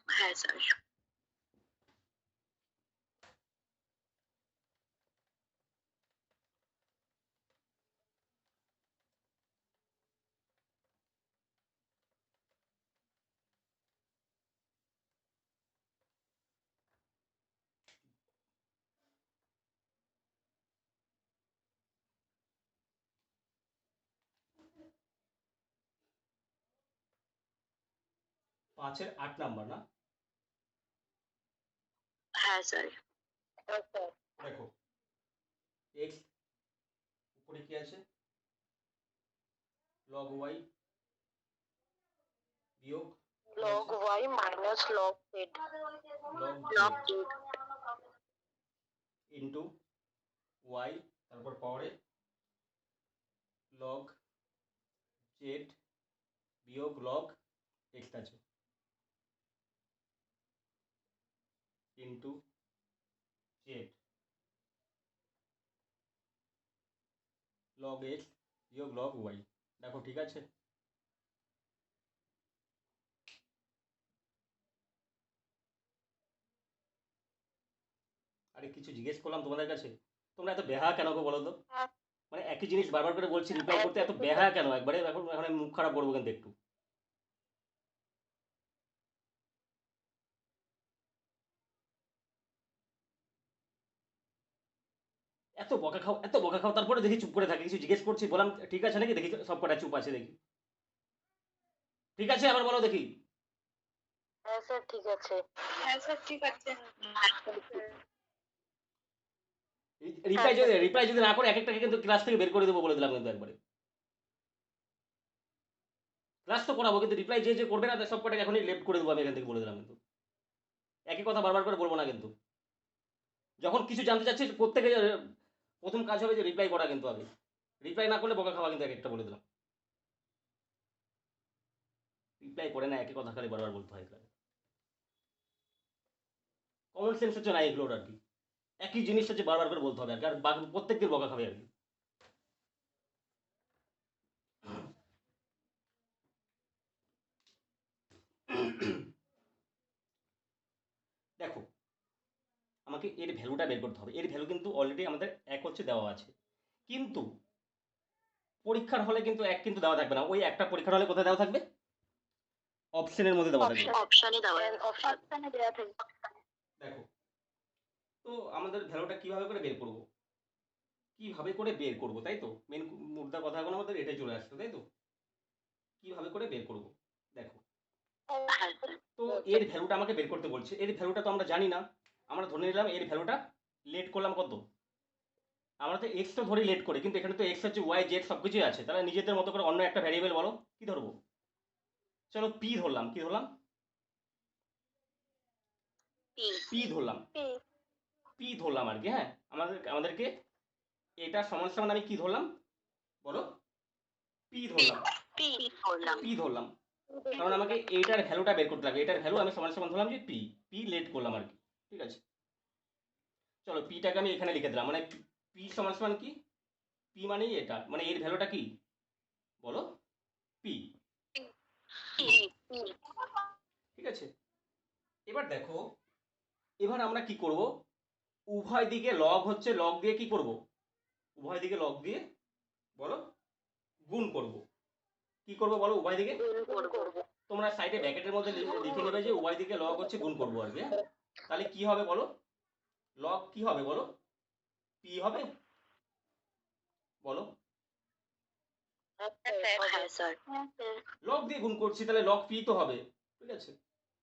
হ্যাঁ sir. 5-এর 8 number না? হ্যাঁ স্যার। দেখো x উপরে কি আছে, log y বিয়োগ log y minus log z log log z z into y, তারপর পাওয়ারে log z বিয়োগ log x আছে ইন্টু z log x বিয়োগ log y। দেখো ঠিক আছে? আরে কিছু জিজ্ঞেস করলাম তোমাদের কাছে, তোমরা এত বেহা কেন গো বলো তো? মানে একই জিনিস বারবার করে বলছি রিপ্লাই করতে, এত বেহা কেন একবারে? এখন এখন আমি মুখ খারাপ করবো কিন্তু একটু। এত বকা খাও, এত বকা খাও, তারপরে দেখি চুপ করে থাকে। কিছু জিজ্ঞেস করছি, বললাম ঠিক আছে নাকি, দেখি সব কটা চুপ আছে দেখি। ঠিক আছে আবার বলো দেখি। হ্যাঁ স্যার ঠিক আছে। হ্যাঁ স্যার ঠিক আছে। রিপ্লাই যদি না করে এক একটাকে কিন্তু ক্লাস থেকে বের করে দেবো বলে দিলাম কিন্তু একবারে। ক্লাস তো করাবো কিন্তু রিপ্লাই যে যে করবে না তার সব কটাকে এখনই লেফট করে দেবো আমি এখান থেকে বলে দিলাম কিন্তু। একই কথা বারবার করে বলবো না কিন্তু। যখন কিছু জানতে চাচ্ছি প্রত্যেকে প্রথম কাজ হবে যে রিপ্লাই করা কিন্তু আগে। রিপ্লাই না করলে বকা খাওয়া কিন্তু এক একটা বলে দিলাম। রিপ্লাই করে না, একই কথা খালি বারবার বলতে হয়। কমন সেন্স হচ্ছে না এগুলোর আর কি। একই জিনিস হচ্ছে বারবার করে বলতে হবে আর কি, আর প্রত্যেক দিন বকা খাবে আর কি। দেখো আমাকে এর ভ্যালুটা বের করতে হবে। এর ভ্যালু কিন্তু অলরেডি আমাদের এক হচ্ছে দেওয়া আছে, কিন্তু পরীক্ষার হলে কিন্তু এক কিন্তু দেওয়া থাকবে না। ওই একটা পরীক্ষার হলে কোথায় দেওয়া থাকবে? অপশনের মধ্যে দেওয়া থাকবে। অপশনে দেওয়া অপশনে দেওয়া থাকবে। দেখো তো আমাদের ভ্যালুটা কিভাবে করে বের করব, কিভাবে করে বের করব, তাই তো মেন মুদ্রা কথা এখন আমাদের এটাই চলে আসছে, তাই তো? কিভাবে করে বের করব? দেখো হ্যাঁ স্যার। তো এর ভ্যালুটা আমাকে বের করতে বলছে। এর ভ্যালুটা তো আমরা জানি না। আমরা ধরে নিলাম এর ভ্যালুটা লেট করলাম কত, আমরা তো এক্স তো ধরি লেট করে, কিন্তু এখানে তো এক্স হচ্ছে ওয়াই জেড সব কিছুই আছে। তাহলে নিজেদের মতো করে অন্য একটা ভ্যারিয়েবল বলো, কি ধরবো? চলো পি ধরলাম। কি ধরলাম? পি ধরলাম। পি ধরলাম আর কি। হ্যাঁ আমাদেরকে এটা সমান সমান আমি কি ধরলাম বলো? পি ধরলাম। পি করলাম। পি ধরলাম কারণ আমাকে এইটার ভ্যালুটা বের করতে লাগবে। এটার ভ্যালু আমি সমান সমান ধরলাম যে পি। পি লেট করলাম আর কি। ঠিক আছে, চলো পিটাকে আমি এখানে লিখে দিলাম। মানে পি সমান সমান কি, পি মানেই এটা, মানে এর ভ্যালুটা কি বলো? পি। ঠিক আছে, এবার দেখো এবার আমরা কি করব, উভয় দিকে লগ হচ্ছে, লগ দিয়ে কি করব, উভয় দিকে লগ দিয়ে বলো গুণ করব। কি করব বলো উভয় দিকে? তোমরা সাইডে ব্র্যাকেটের মধ্যে লিখে নেবে যে উভয় দিকে লগ হচ্ছে গুণ করব আর কি। হ্যাঁ তাহলে কি হবে বলো, লগ কি হবে বলো? পি হবে বলো? হ্যাঁ স্যার। লগ দিয়ে গুণ করছি তাহলে লগ পি তো হবে। ঠিক আছে,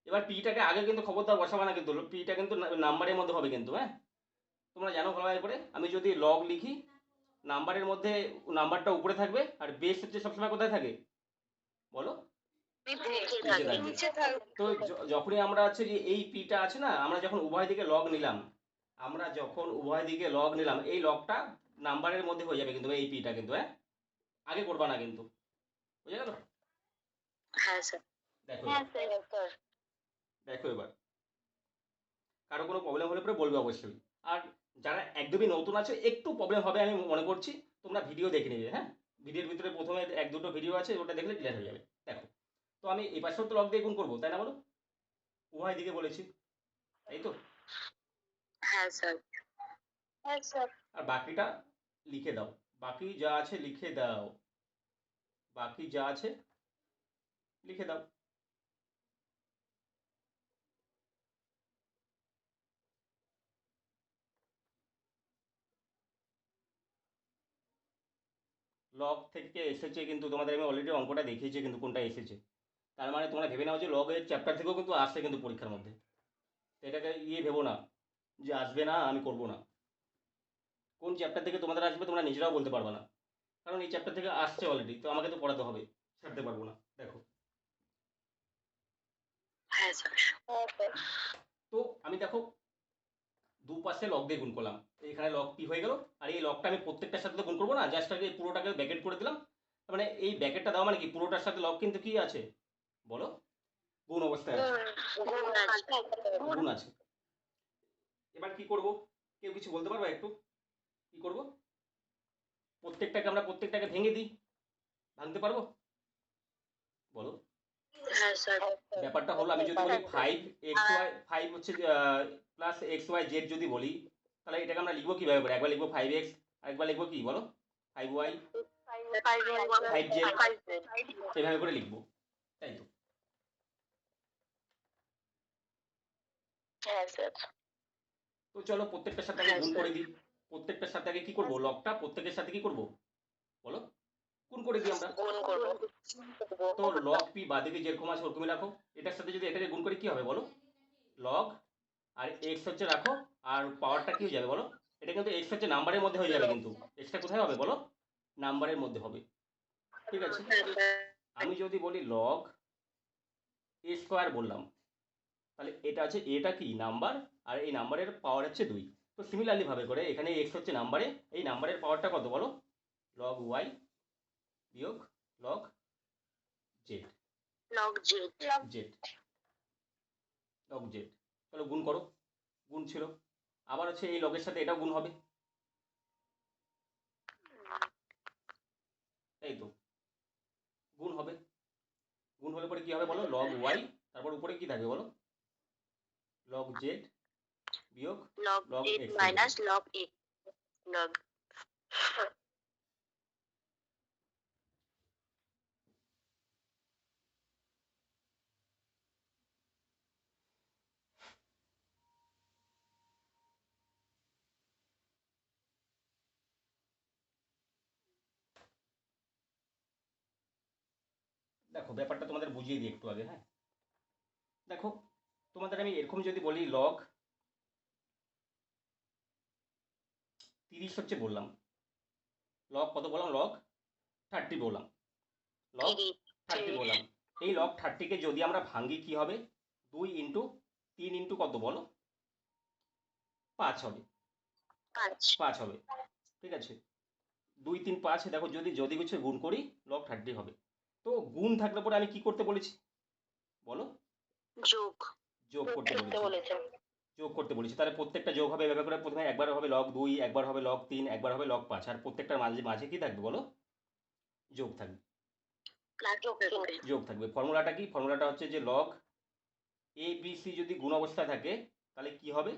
এবার পিটাকে আগে কিন্তু খবরদার বসাবে না কিন্তু, পিটা কিন্তু নাম্বারের মধ্যে হবে কিন্তু। হ্যাঁ তোমরা জানো ভালো করে, আমি যদি লগ লিখি নাম্বারের মধ্যে নাম্বারটা উপরে থাকবে, আর বেস হচ্ছে সবসময় কোথায় থাকে বলো? নিচে থাকবে। তো যখনই আমরা হচ্ছে যে এই পিটা আছে না, আমরা যখন উভয় দিকে লগ নিলাম, আমরা যখন উভয় দিকে লগ নিলাম এই লগটা নাম্বারের মধ্যে হয়ে যাবে কিন্তু এই পিটা কিন্তু। হ্যাঁ আগে করবা না কিন্তু, বুঝে গেল? হ্যাঁ স্যার। দেখো হ্যাঁ এবার, স্যার। দেখো এবার কারো কোনো প্রবলেম হলে পরে বলবে অবশ্যই। আর যারা একদমই নতুন আছে একটু প্রবলেম হবে আমি মনে করছি, তোমরা ভিডিও দেখে নেবে। হ্যাঁ ভিডিওর ভিতরে প্রথমে এক দুটো ভিডিও আছে, ওটা দেখলে ক্লিয়ার হয়ে যাবে। দেখো তো আমি এই পাশেও তো লগ দিয়ে গুণ করবো, তাই না বলো? উভয় দিকে বলেছি, তাই তো? হ্যাঁ স্যার। হ্যাঁ স্যার। আর বাকিটা লিখে দাও, বাকি যা আছে লিখে দাও, বাকি যা আছে লিখে দাও। লগ থেকে এসেছে, কিন্তু তোমাদের আমি অলরেডি অঙ্কটা দেখিয়েছি কিন্তু কোনটা এসেছে। তার মানে তোমরা ভেবে নাও যে লগের চ্যাপ্টার থেকেও কিন্তু আসছে কিন্তু পরীক্ষার মধ্যে। তো এটাকে ভেবো না যে আসবে না, আমি করবো না। কোন চ্যাপ্টার থেকে তোমাদের আসবে তোমরা নিজেরাও বলতে পারবে না, কারণ এই চ্যাপ্টার থেকে আসছে অলরেডি, তো আমাকে তো পড়াতে হবে, ছাড়তে পারবো না। দেখো, হ্যাঁ স্যার। তো আমি দেখো দুপাশে লগ দিয়ে গুণ করলাম, এখানে লগ পি হয়ে গেল। আর এই লগটা আমি প্রত্যেকটার সাথে তো গুণ করবো না, জাস্ট আগে পুরোটাকে ব্যাকেট করে দিলাম। তার মানে এই ব্যাকেটটা দেওয়া মানে কি, পুরোটার সাথে লগ কিন্তু কি আছে বলো, গুণ অবস্থায় আছে, গুণ আছে। এবার কি করব, কেউ কিছু বলতে পারবে একটু কি করব? প্রত্যেকটাকে ভেঙে দিই, ভাঙতে পারবো বলো? হ্যাঁ স্যার। ব্যাপারটা হলো, আমি যদি বলি 5xy, 5 হচ্ছে প্লাস xy z যদি বলি, তাহলে এটাকে আমরা লিখবো কিভাবে করে? একবার লিখবো 5x, আরেকবার লিখবো কি বলো, 5y, 5z, এভাবে করে লিখবো, তাই তো? হ্যাঁ স্যার। তো চলো প্রত্যেকটার সাথে আগে গুণ করে দিই। প্রত্যেকটার সাথে আগে কি করব, লগটা প্রত্যেকের সাথে কি করব বলো, গুণ করে দিই আমরা। গুণ করব। তো লগ পি বাদিকে যেরকম আছে ওরকমই রাখো, এটার সাথে যদি এটাকে গুণ করি কি হবে বলো, লগ আর এক্স হচ্ছে রাখো, আর পাওয়ারটা কি হয়ে যাবে বলো, এটা কিন্তু এক্স হচ্ছে নাম্বারের মধ্যে হয়ে যাবে, কিন্তু এক্সটা কোথায় হবে বলো, নাম্বারের মধ্যে হবে, ঠিক আছে? আমি যদি বলি লগ এ স্কোয়ার বললাম, তাহলে এটা আছে, এটা কি নাম্বার, আর এই নাম্বারের পাওয়ার হচ্ছে 2। তো সিমিলারলি ভাবে করে এখানে এক্স হচ্ছে নাম্বারে, এই নাম্বারের পাওয়ারটা কত বলো, লগ ওয়াই বিয়োগ log Z, log z. Z, log Z. চলো গুণ করো, গুণ ছিল, আবার হচ্ছে এই লগের সাথে এটাও গুণ হবে, তাই তো? গুণ হবে, গুণ হলে পরে কি হবে বলো, লগ ওয়াই, তারপর উপরে কি থাকবে বলো, লগ জেড বিয়োগ log log z x. Minus log x. Log. দেখো ব্যাপারটা তোমাদের বুঝিয়ে দিই একটু আগে, হ্যাঁ? দেখো তোমাদের আমি এরকম যদি বলি, লগ 30 হচ্ছে বললাম, লগ কত বললাম, লগ 30 বললাম, লগ 30 বললাম। এই লগ 30কে যদি আমরা ভাঙি কি হবে, 2 ইন্টু 3 ইন্টু কত বলো, 5 হবে, 5 হবে, ঠিক আছে? 2 3 5, দেখো যদি যদি কিছু গুণ করি লগ 30 হবে। তো গুণ থাকলে পরে আমি কি করতে বলেছি বলো, যোগ। যোগ করতে বলেছি, যোগ করতে বলেছি। তাহলে প্রত্যেকটা যোগ হবে এভাবে করে, প্রথমে একবার হবে লগ 2, একবার হবে লগ 3, একবার হবে লগ 5, আর প্রত্যেকটার মাঝে মাঝে কি থাকবে বলো, যোগ থাকবে, যোগ থাকবে। ফর্মুলাটা কি, ফর্মুলাটা হচ্ছে যে লগ এ বি সি যদি গুণ অবস্থায় থাকে তাহলে কি হবে,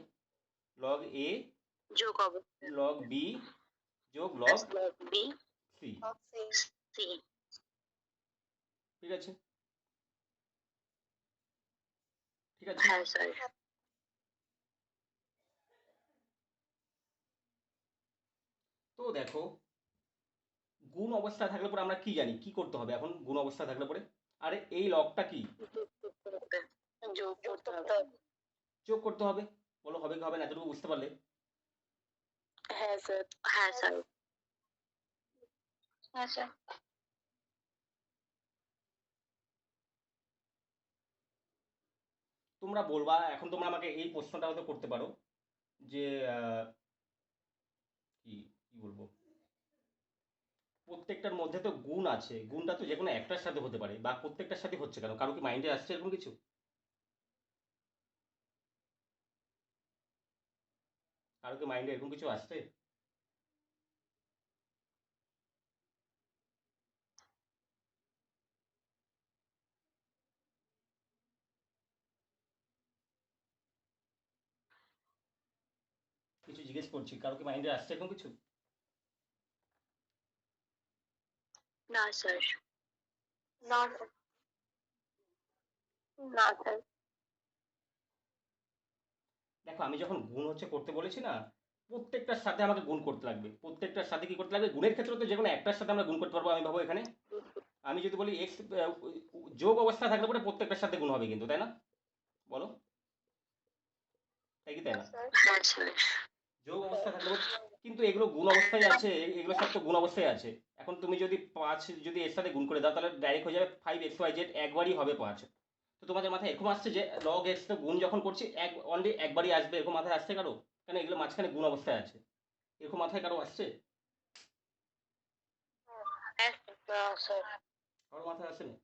লগ এ যোগ হবে লগ বি যোগ লগ বি সি, সি। ঠিক আছে? ঠিক আছে, হ্যাঁ স্যার। তো দেখো গুণ অবস্থা থাকলে পরে আমরা কি জানি কি করতে হবে এখন, গুণ অবস্থা থাকলে পরে, আরে এই লগটা কি, যোগ করতে হবে। যোগ করতে হবে। বলো হবে কি হবে না, এতটুকু বুঝতে পারলে? হ্যাঁ স্যার। হ্যাঁ স্যার। হ্যাঁ স্যার। তোমরা বলবা এখন, তোমরা আমাকে এই প্রশ্নটা হয়তো করতে পারো যে কি কি বলবো, প্রত্যেকটার মধ্যে তো গুণ আছে, গুণটা তো যে কোনো একটার সাথে হতে পারে, বা প্রত্যেকটার সাথে হচ্ছে কেন, কারো কি মাইন্ডে আসছে এরকম কিছু? কারো কি মাইন্ডে এরকম কিছু আসছে? কিছু জিজ্ঞেস করছি, কারো কি মাইন্ডে আসছে এখন কিছু? না স্যার। না স্যার। না স্যার। দেখো আমি যখন গুণ হচ্ছে করতে বলেছি না, প্রত্যেকটার সাথে আমাকে গুণ করতে লাগবে, প্রত্যেকটার সাথে কি করতে লাগবে, গুণের ক্ষেত্রে তো যে কোনো একটার সাথে আমরা গুণ করতে পারবো। আমি ভাবো এখানে আমি যদি বলি এক্স যোগ অবস্থা থাকলে পরে প্রত্যেকটার সাথে গুণ হবে কিন্তু, তাই না? বলো, তাই কি তাই না? হ্যাঁ স্যার। যোগ অবস্থা থাকলে কিন্তু এগুলো গুণ অবস্থায় আছে, এগুলো সব তো গুণ অবস্থায় আছে। এখন তুমি যদি 5 যদি এর সাথে গুণ করে দাও তাহলে ডাইরেক্ট হয়ে যাবে 5xyz, একবারই হবে 5। তো তোমাদের মাথায় এরকম আসছে যে লগ এক্স তো গুণ যখন করছি অনলি একবারই আসবে, এরকম মাথায় আসছে কারো? কেন এগুলো মাঝখানে গুণ অবস্থায় আছে, এরকম মাথায় কারো আসছে? স্যার। কারো মাথায় আসে না?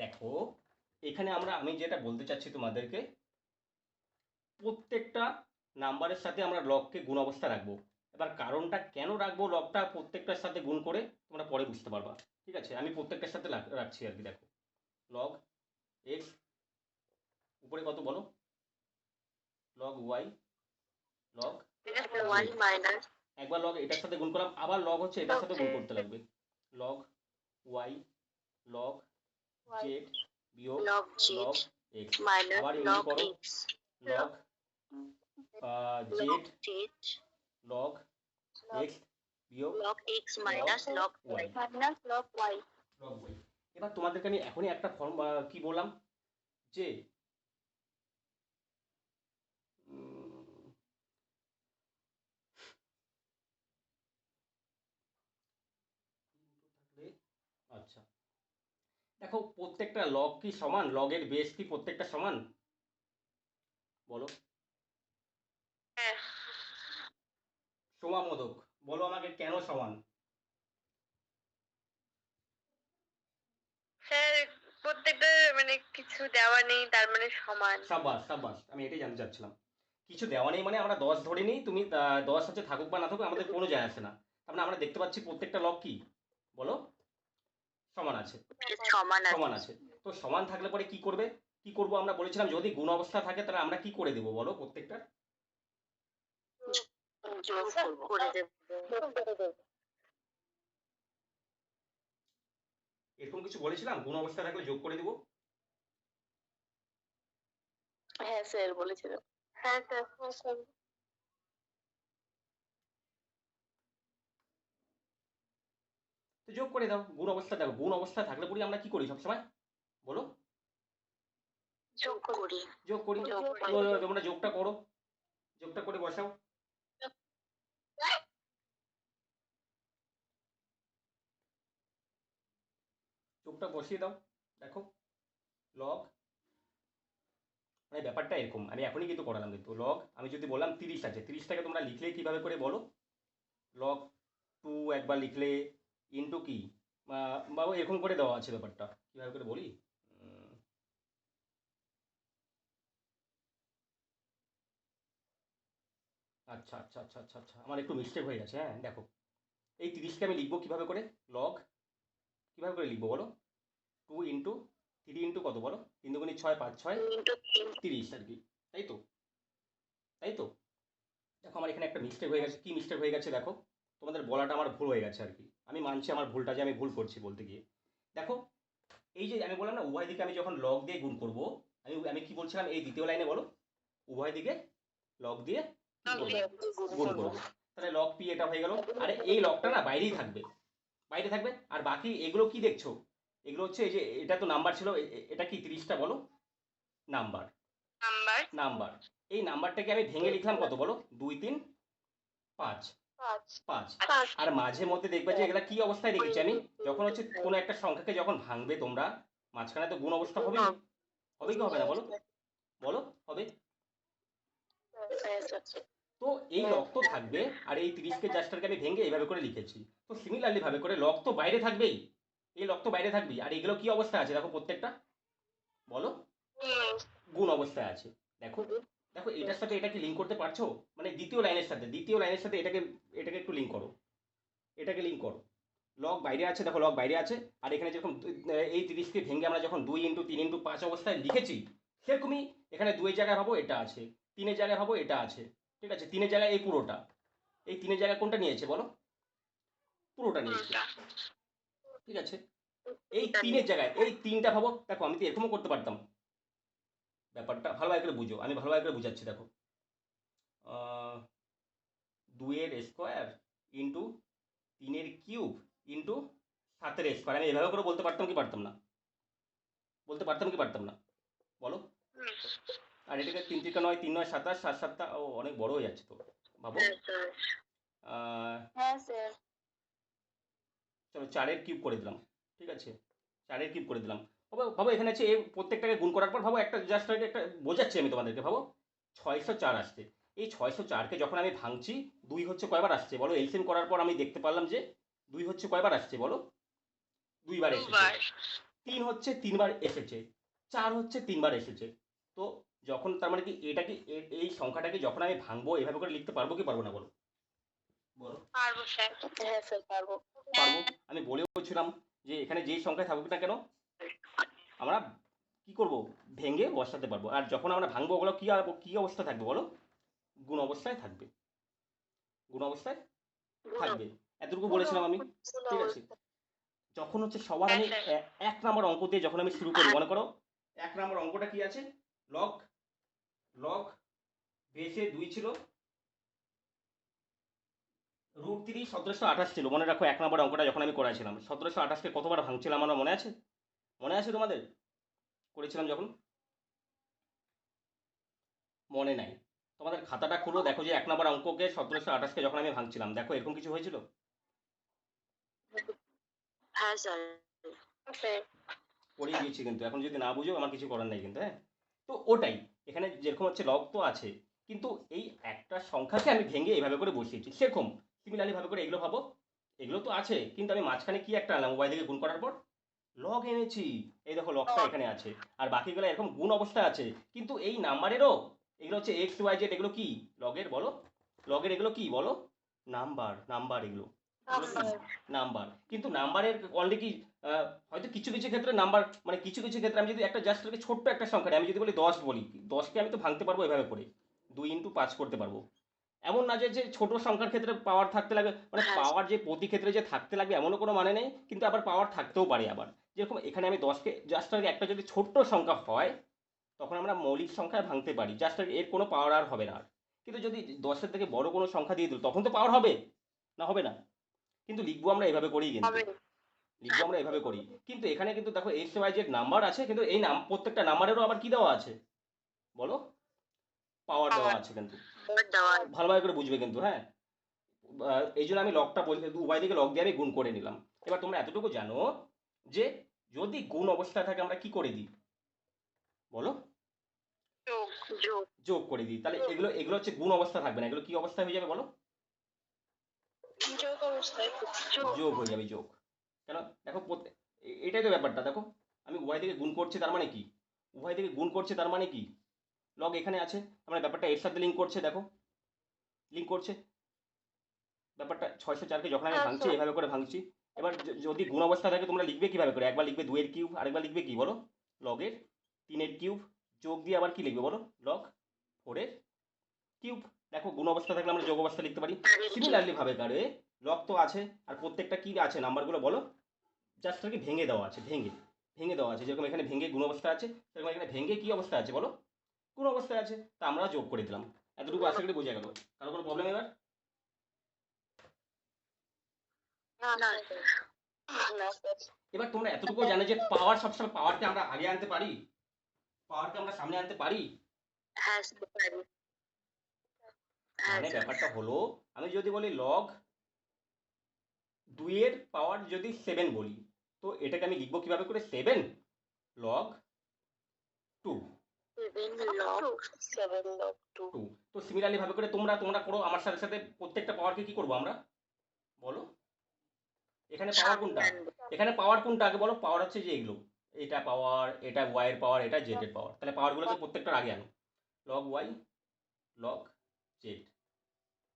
দেখো এখানে আমি যেটা বলতে চাচ্ছি তোমাদেরকে, প্রত্যেকটা নাম্বারের সাথে আমরা লগকে গুণ অবস্থা রাখবো। এবার কারণটা কেন রাখবো লগটা প্রত্যেকটার সাথে গুণ করে তোমরা পরে বুঝতে পারবা। ঠিক আছে, আমি প্রত্যেকটার সাথে রাখছি আর কি। দেখো লগ এক্স উপরে কত বলো, log y, log y minus. একবার লগ এটার সাথে গুণ করলাম, আবার লগ হচ্ছে এটার সাথে গুণ করতে লাগবে। লগ ওয়াই, লগ জেড বিয়োগ log log z x, minus আবার ইন্টু লগ করো x. Log log z z log x বিয়োগ log x minus log y minus log y. Log y. এবার তোমাদেরকে আমি এখনই একটা ফর্ম কি বললাম যে উম, আচ্ছা দেখো প্রত্যেকটা লগ কি সমান, লগের বেস কি প্রত্যেকটা সমান? বলো, হ্যাঁ সমামোদক। বলো আমাকে কেন সমান? স্যার, প্রত্যেকটা মানে কিছু দেওয়া নেই তার মানে সমান। সাবাস সাবাস, আমি এটাই জানতে চাচ্ছিলাম। কিছু দেওয়া নেই মানে আমরা 10 ধরে নিই, তুমি 10 হচ্ছে থাকুক বা না থাকুক আমাদের কোনো যায় আসে না। তার মানে আমরা দেখতে পাচ্ছি প্রত্যেকটা লগ কি বলো সমান আছে, সমান সমান আছে। আছে। তো সমান থাকলে পরে কি করবে, কি করব আমরা বলেছিলাম যদি গুণ অবস্থা থাকে তাহলে আমরা কি করে দেবো বলো প্রত্যেকটা? যোগ করে দেব। এরকম কিছু বলেছিলাম গুণ অবস্থা থাকলে যোগ করে দেবো? হ্যাঁ স্যার বলেছিলাম। হ্যাঁ স্যার। তো যোগ করে দাও, গুণ অবস্থা দেখো, গুণ অবস্থা থাকলে পরে আমরা কি করি সবসময় বলো? যোগ করি। যোগ করি। যোগ তো করি। তোমরা যোগটা করো, যোগটা করে বসাও। যোগটা বসিয়ে দাও। দেখো লগ মানে ব্যাপারটা এরকম, আমি এখনই কিন্তু করালাম কিন্তু লগ আমি যদি বললাম 30 আছে, 30টাকে তোমরা লিখলে কিভাবে করে বলো? লগ 2 একবার লিখলে ইন্টু কি বা এরকম করে দেওয়া আছে ব্যাপারটা, কিভাবে করে বলি? উম, আচ্ছা আচ্ছা আচ্ছা আচ্ছা আচ্ছা, আমার একটু মিস্টেক হয়ে গেছে। হ্যাঁ দেখো এই 30কে আমি লিখবো কিভাবে করে, লগ কিভাবে করে লিখবো বলো? 2 ইন্টু 3 ইন্টু কত বলো, 3 দুগুণে 6, 5 6 30 আর কি, তাই তো? তাই তো? দেখো আমার এখানে একটা মিস্টেক হয়ে গেছে, কি মিস্টেক হয়ে গেছে দেখো, তোমাদের বলাটা আমার ভুল হয়ে গেছে আর কি। আমি মানছি আমার ভুলটা যে আমি ভুল করছি বলতে গিয়ে। দেখো এই যে আমি বললাম না উভয় দিকে আমি যখন লগ দিয়ে গুণ করব, আমি আমি কি বলছিলাম এই দ্বিতীয় লাইনে বলো, উভয় দিকে লগ দিয়ে কি করবো? গুণ করবো। তাহলে লগ পি এটা হয়ে গেল। আরে এই লগটা না বাইরেই থাকবে, বাইরে থাকবে। আর বাকি এগুলো কি দেখছো, এগুলো হচ্ছে এই যে এটা তো নাম্বার ছিল, এটা কি 30টা বলো নাম্বার, নাম্বার। নাম্বার। এই নাম্বারটাকে আমি ভেঙে লিখলাম কত বলো, 2 3 5, 5। আর মাঝে মধ্যে দেখবে যে এগুলা কি অবস্থায় রেখেছি আমি, যখন হচ্ছে কোনো একটা সংখ্যাকে যখন ভাঙবে তোমরা মাঝখানে তো গুণ অবস্থা হবেই, হবে কি হবে না বলো? বলো হবে। তো এই লগ তো থাকবে, আর এই 30কে জাস্টারকে আমি ভেঙে এইভাবে করে লিখেছি। তো সিমিলারলি ভাবে করে লগ তো বাইরে থাকবেই, এই লগ তো বাইরে থাকবেই। আর এগুলো কি অবস্থায় আছে দেখো প্রত্যেকটা বলো, গুণ অবস্থায় আছে। দেখো দেখো এটার সাথে এটা কি লিঙ্ক করতে পারছো? মানে দ্বিতীয় লাইনের সাথে এটাকে এটাকে একটু লিঙ্ক করো, এটাকে লিঙ্ক করো। লগ বাইরে আছে, দেখো লগ বাইরে আছে। আর এখানে যেরকম এই 30কে ভেঙে আমরা যখন 2 ইন্টু 3 ইন্টু 5 অবস্থায় লিখেছি, সেরকমই এখানে 2 এর জায়গায় ভাবো এটা আছে, তিনের জায়গায় ভাবো এটা আছে, ঠিক আছে, তিনের জায়গায় এই পুরোটা, এই তিনের জায়গায় কোনটা নিয়েছে বলো? পুরোটা নিয়েছে, ঠিক আছে। এই তিনের জায়গায় এই তিনটা ভাবো, দেখো আমি তো এরকমও করতে পারতাম, ব্যাপারটা ভালোভাবে করে বুঝো, আমি ভালোভাবে করে বুঝাচ্ছি দেখো। দুইয়ের স্কোয়ার ইন্টু তিনের কিউব ইন্টু সাতের স্কোয়ার, আমি এভাবে করে বলতে পারতাম কি পারতাম না? বলতে পারতাম কি পারতাম না বলো? আর এটাকে তিন তিনটা নয়, তিন নয় সাতাশ, সাত সাতটা ও অনেক বড় হয়ে যাচ্ছে তো, ভাবো। হ্যাঁ স্যার। চলো চারের কিউব করে দিলাম, ঠিক আছে, চারের কিউব করে দিলাম। ভাবো ভাবো এখানে আছে, এই প্রত্যেকটাকে গুণ করার পর ভাবো একটা জাস্ট একটা বোঝাচ্ছি আমি তোমাদেরকে, ভাবো 604 আসছে। এই 604কে যখন আমি ভাঙছি, দুই হচ্ছে কয়বার আসছে বলো? এলসিএম করার পর আমি দেখতে পারলাম যে দুই হচ্ছে কয়বার আসছে বলো? দুইবার এসেছে। তিন হচ্ছে তিনবার এসেছে। চার হচ্ছে তিনবার এসেছে। তো যখন তার মানে কি এটা কি এই সংখ্যাটাকে যখন আমি ভাঙবো এভাবে করে লিখতে পারবো কি পারবো না বলো? বলো। পারবো স্যার। হ্যাঁ স্যার পারবো। পারবো। আমি বলেওছিলাম যে এখানে যেই সংখ্যায় থাকুক না কেন আমরা কি করব, ভেঙে বসাতে পারবো। আর যখন আমরা ভাঙবো ওগুলো কি অবস্থা থাকবে বলো? গুণ অবস্থায় থাকবে, গুণ অবস্থায় থাকবে। এতটুকু বলেছিলাম আমি, ঠিক আছে। যখন হচ্ছে সবার আমি এক নম্বর অঙ্ক দিয়ে যখন আমি শুরু করি, মনে করো এক নম্বর অঙ্কটা কি আছে, লগ লগ বেসে 2 ছিল, √3 1728 ছিল। মনে রাখো এক নম্বর অঙ্কটা যখন আমি করাইছিলাম 1728কে কতবার ভাঙছিলাম আমার মনে আছে? মনে আছে তোমাদের? করেছিলাম যখন? মনে নাই? তোমাদের খাতাটা খুলো, দেখো যে এক নম্বর অঙ্ককে 1728কে যখন আমি ভাঙছিলাম, দেখো এরকম কিছু হয়েছিল? হ্যাঁ স্যার। পড়িয়ে দিয়েছি কিন্তু, এখন যদি না বুঝো আমার কিছু করার নেই কিন্তু, হ্যাঁ। তো ওটাই, এখানে যেরকম হচ্ছে লগ তো আছে, কিন্তু এই একটা সংখ্যাকে আমি ভেঙে এইভাবে করে বসিয়েছি, সেরকম সিমিলারলি ভাবে করে এগুলো ভাবো। এগুলো তো আছে, কিন্তু আমি মাঝখানে কি একটা আনলাম উভয় দিকে গুণ করার পর? লগ এনেছি। এই দেখো লগটা এখানে আছে, আর বাকিগুলো এরকম গুণ অবস্থায় আছে। কিন্তু এই নাম্বারেরও, এগুলো হচ্ছে এক্স ওয়াই জেড, এগুলো কি লগের বলো? লগের এগুলো কি বলো? নাম্বার, নাম্বার এগুলো, এগুলো কি নাম্বার। কিন্তু নাম্বারের অনলি কি হয়তো কিছু কিছু ক্ষেত্রে নাম্বার, মানে কিছু কিছু ক্ষেত্রে আমি যদি একটা জাস্ট ছোট্ট একটা সংখ্যা আমি যদি বলি 10 বলি, 10কে আমি তো ভাঙতে পারবো এভাবে করে, 2 × 5 করতে পারবো। এমন না যে যে ছোট সংখ্যার ক্ষেত্রে পাওয়ার থাকতে লাগবে, মানে পাওয়ার যে প্রতি ক্ষেত্রে যে থাকতে লাগবে এমনও কোনো মানে নেই, কিন্তু আবার পাওয়ার থাকতেও পারে আবার। যেরকম এখানে আমি 10কে জাস্ট একটা যদি ছোট্ট সংখ্যা হয় তখন আমরা মৌলিক সংখ্যায় ভাঙতে পারি, জাস্ট এর কোনো পাওয়ার আর হবে না আর। কিন্তু যদি 10-এর থেকে বড় কোনো সংখ্যা দিয়ে দিল তখন তো পাওয়ার হবে না, হবে না? কিন্তু লিখবো আমরা এভাবে করেই, কিন্তু লিখবো আমরা এভাবে করি। কিন্তু এখানে কিন্তু দেখো এক্স ওয়াই জেড নাম্বার আছে, কিন্তু এই প্রত্যেকটা নাম্বারেরও আবার কি দেওয়া আছে বলো? পাওয়ার দেওয়া আছে কিন্তু, ভালোভাবে করে বুঝবে কিন্তু, হ্যাঁ। এই জন্য আমি লগটা বলতে উভয় দিকে লগ দিয়ে আমি গুণ করে নিলাম। এবার তোমরা এতটুকু জানো যে যদি গুণ অবস্থায় থাকে আমরা কি করে দিই বলো? যোগ করে দিই। তাহলে এগুলো এগুলো হচ্ছে গুণ অবস্থা থাকবে না, এগুলো কি অবস্থা হয়ে যাবে বলো? যোগ হয়ে যাবে, যোগ। কেন দেখো এটাই তো ব্যাপারটা, দেখো আমি উভয় দিকে গুণ করছি তার মানে কি? উভয় দিকে গুণ করছে তার মানে কি? লগ এখানে আছে, তার মানে ব্যাপারটা এর সাথে লিঙ্ক করছে, দেখো লিঙ্ক করছে ব্যাপারটা। 604কে যখন আমি ভাঙছি এভাবে করে ভাঙছি। এবার যদি গুণ অবস্থা থাকে তোমরা লিখবে কিভাবে করে? একবার লিখবে 2-এর কিউব, আরেকবার লিখবে কি বলো? লগের 3-এর কিউব, যোগ দিয়ে আবার কি লিখবে বলো? লগ 4-এর কিউব। দেখো গুণ অবস্থা থাকলে আমরা যোগ অবস্থা লিখতে পারি। সিমিলারলি ভাবে করে লগ তো আছে, আর প্রত্যেকটা কি আছে নাম্বারগুলো বলো? জাস্ট আর কি ভেঙে দেওয়া আছে, ভেঙে ভেঙে দেওয়া আছে। যেরকম এখানে ভেঙে গুণ অবস্থা আছে, সেরকম এখানে ভেঙে কি অবস্থা আছে বলো? গুণ অবস্থায় আছে। তা আমরা যোগ করে দিলাম। এতটুকু আশা করি বোঝা গেল। কারো কোনো প্রবলেম এবার? এবার তোমরা এতটুকু জানো যে পাওয়ার সবসময়, পাওয়ারকে আমরা আগে আনতে পারি, পাওয়ারকে আমরা সামনে আনতে পারি। মানে ব্যাপারটা হলো, আমি যদি বলি লগ 2-এর পাওয়ার যদি 7 বলি, তো এটাকে আমি লিখবো কিভাবে করে? 7 লগ 2। তো সিমিলারলি ভাবে করে তোমরা তোমরা করো আমার সাথে সাথে। প্রত্যেকটা পাওয়ারকে কি করবো আমরা বলো? এখানে পাওয়ার কোনটা? এখানে পাওয়ার কোনটা আগে বলো? পাওয়ার হচ্ছে যে এগুলো, এটা পাওয়ার, এটা ওয়াই এর পাওয়ার, এটা জেড এর পাওয়ার। তাহলে পাওয়ারগুলোকে প্রত্যেকটার আগে আনো। লগ ওয়াই, লগ জেড,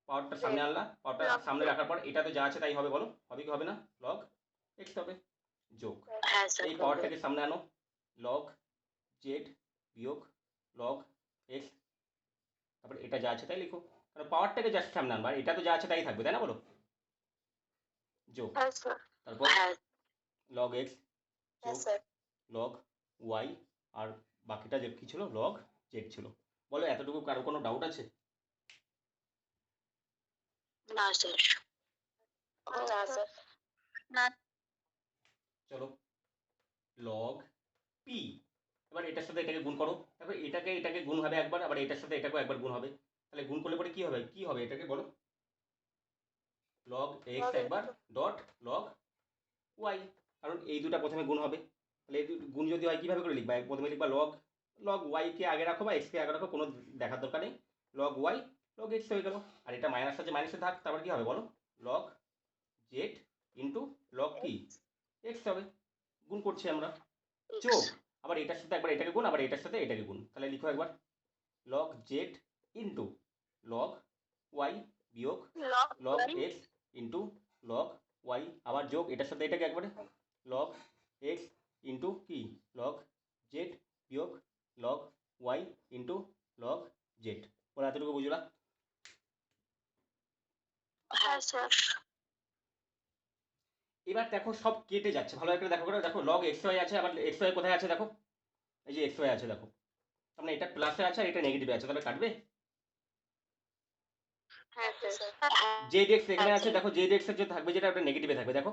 পাওয়ারটা সামনে আনলা। পাওয়ারটা সামনে রাখার পর এটাতে যা আছে তাই হবে বলো? হবে কি হবে না? লগ এক্স হবে, যোগ। এই পাওয়ারটাকে সামনে আনো। লগ জেড বিয়োগ লগ এক্স তারপর এটা যা আছে তাই লিখো, কারণ পাওয়ারটাকে জাস্ট সামনে আনবা, আর এটা তো যা আছে তাই থাকবে, তাই না বলো? যোগ, হ্যাঁ স্যার। তারপর হ্যাঁ লগ এক্স যোগ স্যার। লগ ওয়াই, আর বাকিটা যে কি ছিল লগ জেড ছিল। বলো এতটুকু কারো কোনো ডাউট আছে? না স্যার। না স্যার। না। চলো লগ পি, এবার এটার সাথে এটাকে গুণ করো, তারপর এটাকে গুণ হবে একবার, আবার এটার সাথে এটাকেও একবার গুণ হবে, তাহলে গুণ করলে পরে কি হবে এটাকে বলো? লগ এক্স একবার ডট লগ ওয়াই, কারণ এই দুটা প্রথমে গুণ হবে, তাহলে এই গুণ যদি হয় কীভাবে করে লিখবা? প্রথমে লিখবা লগ লগ ওয়াইকে আগে রাখো বা এক্সকে আগে রাখো, কোনো দেখার দরকার নেই, লগ ওয়াই লগ এক্স হয়ে গেল, আর এটা মাইনাস আছে মাইনাসে থাক, তারপর কী হবে বলো? লগ জেড ইন্টু লগ কি এক্স হবে, গুণ করছি আমরা, যোগ, আবার এটার সাথে একবার এটাকে গুণ, আবার এটার সাথে এটাকে গুণ, তাহলে লিখো একবার log z into log y বিয়োগ log x into log y, আবার যোগ এটার সাথে এটাকে একবারে লগ এক্স ইন্টু কি লগ জেড বিয়োগ log y into log z. বলে এতটুকু বুঝলা? হ্যাঁ স্যার। এবার দেখো সব কেটে যাচ্ছে, ভালো করে দেখো, দেখো লগ এক্স ওয়াই আছে, আবার এক্স ওয়াই কোথায় আছে দেখো, এই যে এক্স ওয়াই আছে দেখো, তার মানে এটা প্লাসে আছে আর এটা নেগেটিভে আছে, তাহলে কাটবে। হ্যাঁ স্যার। জেড এক্স এখানে আছে দেখো, জেড এক্স এর যে থাকবে যেটা ওটা নেগেটিভে থাকবে দেখো,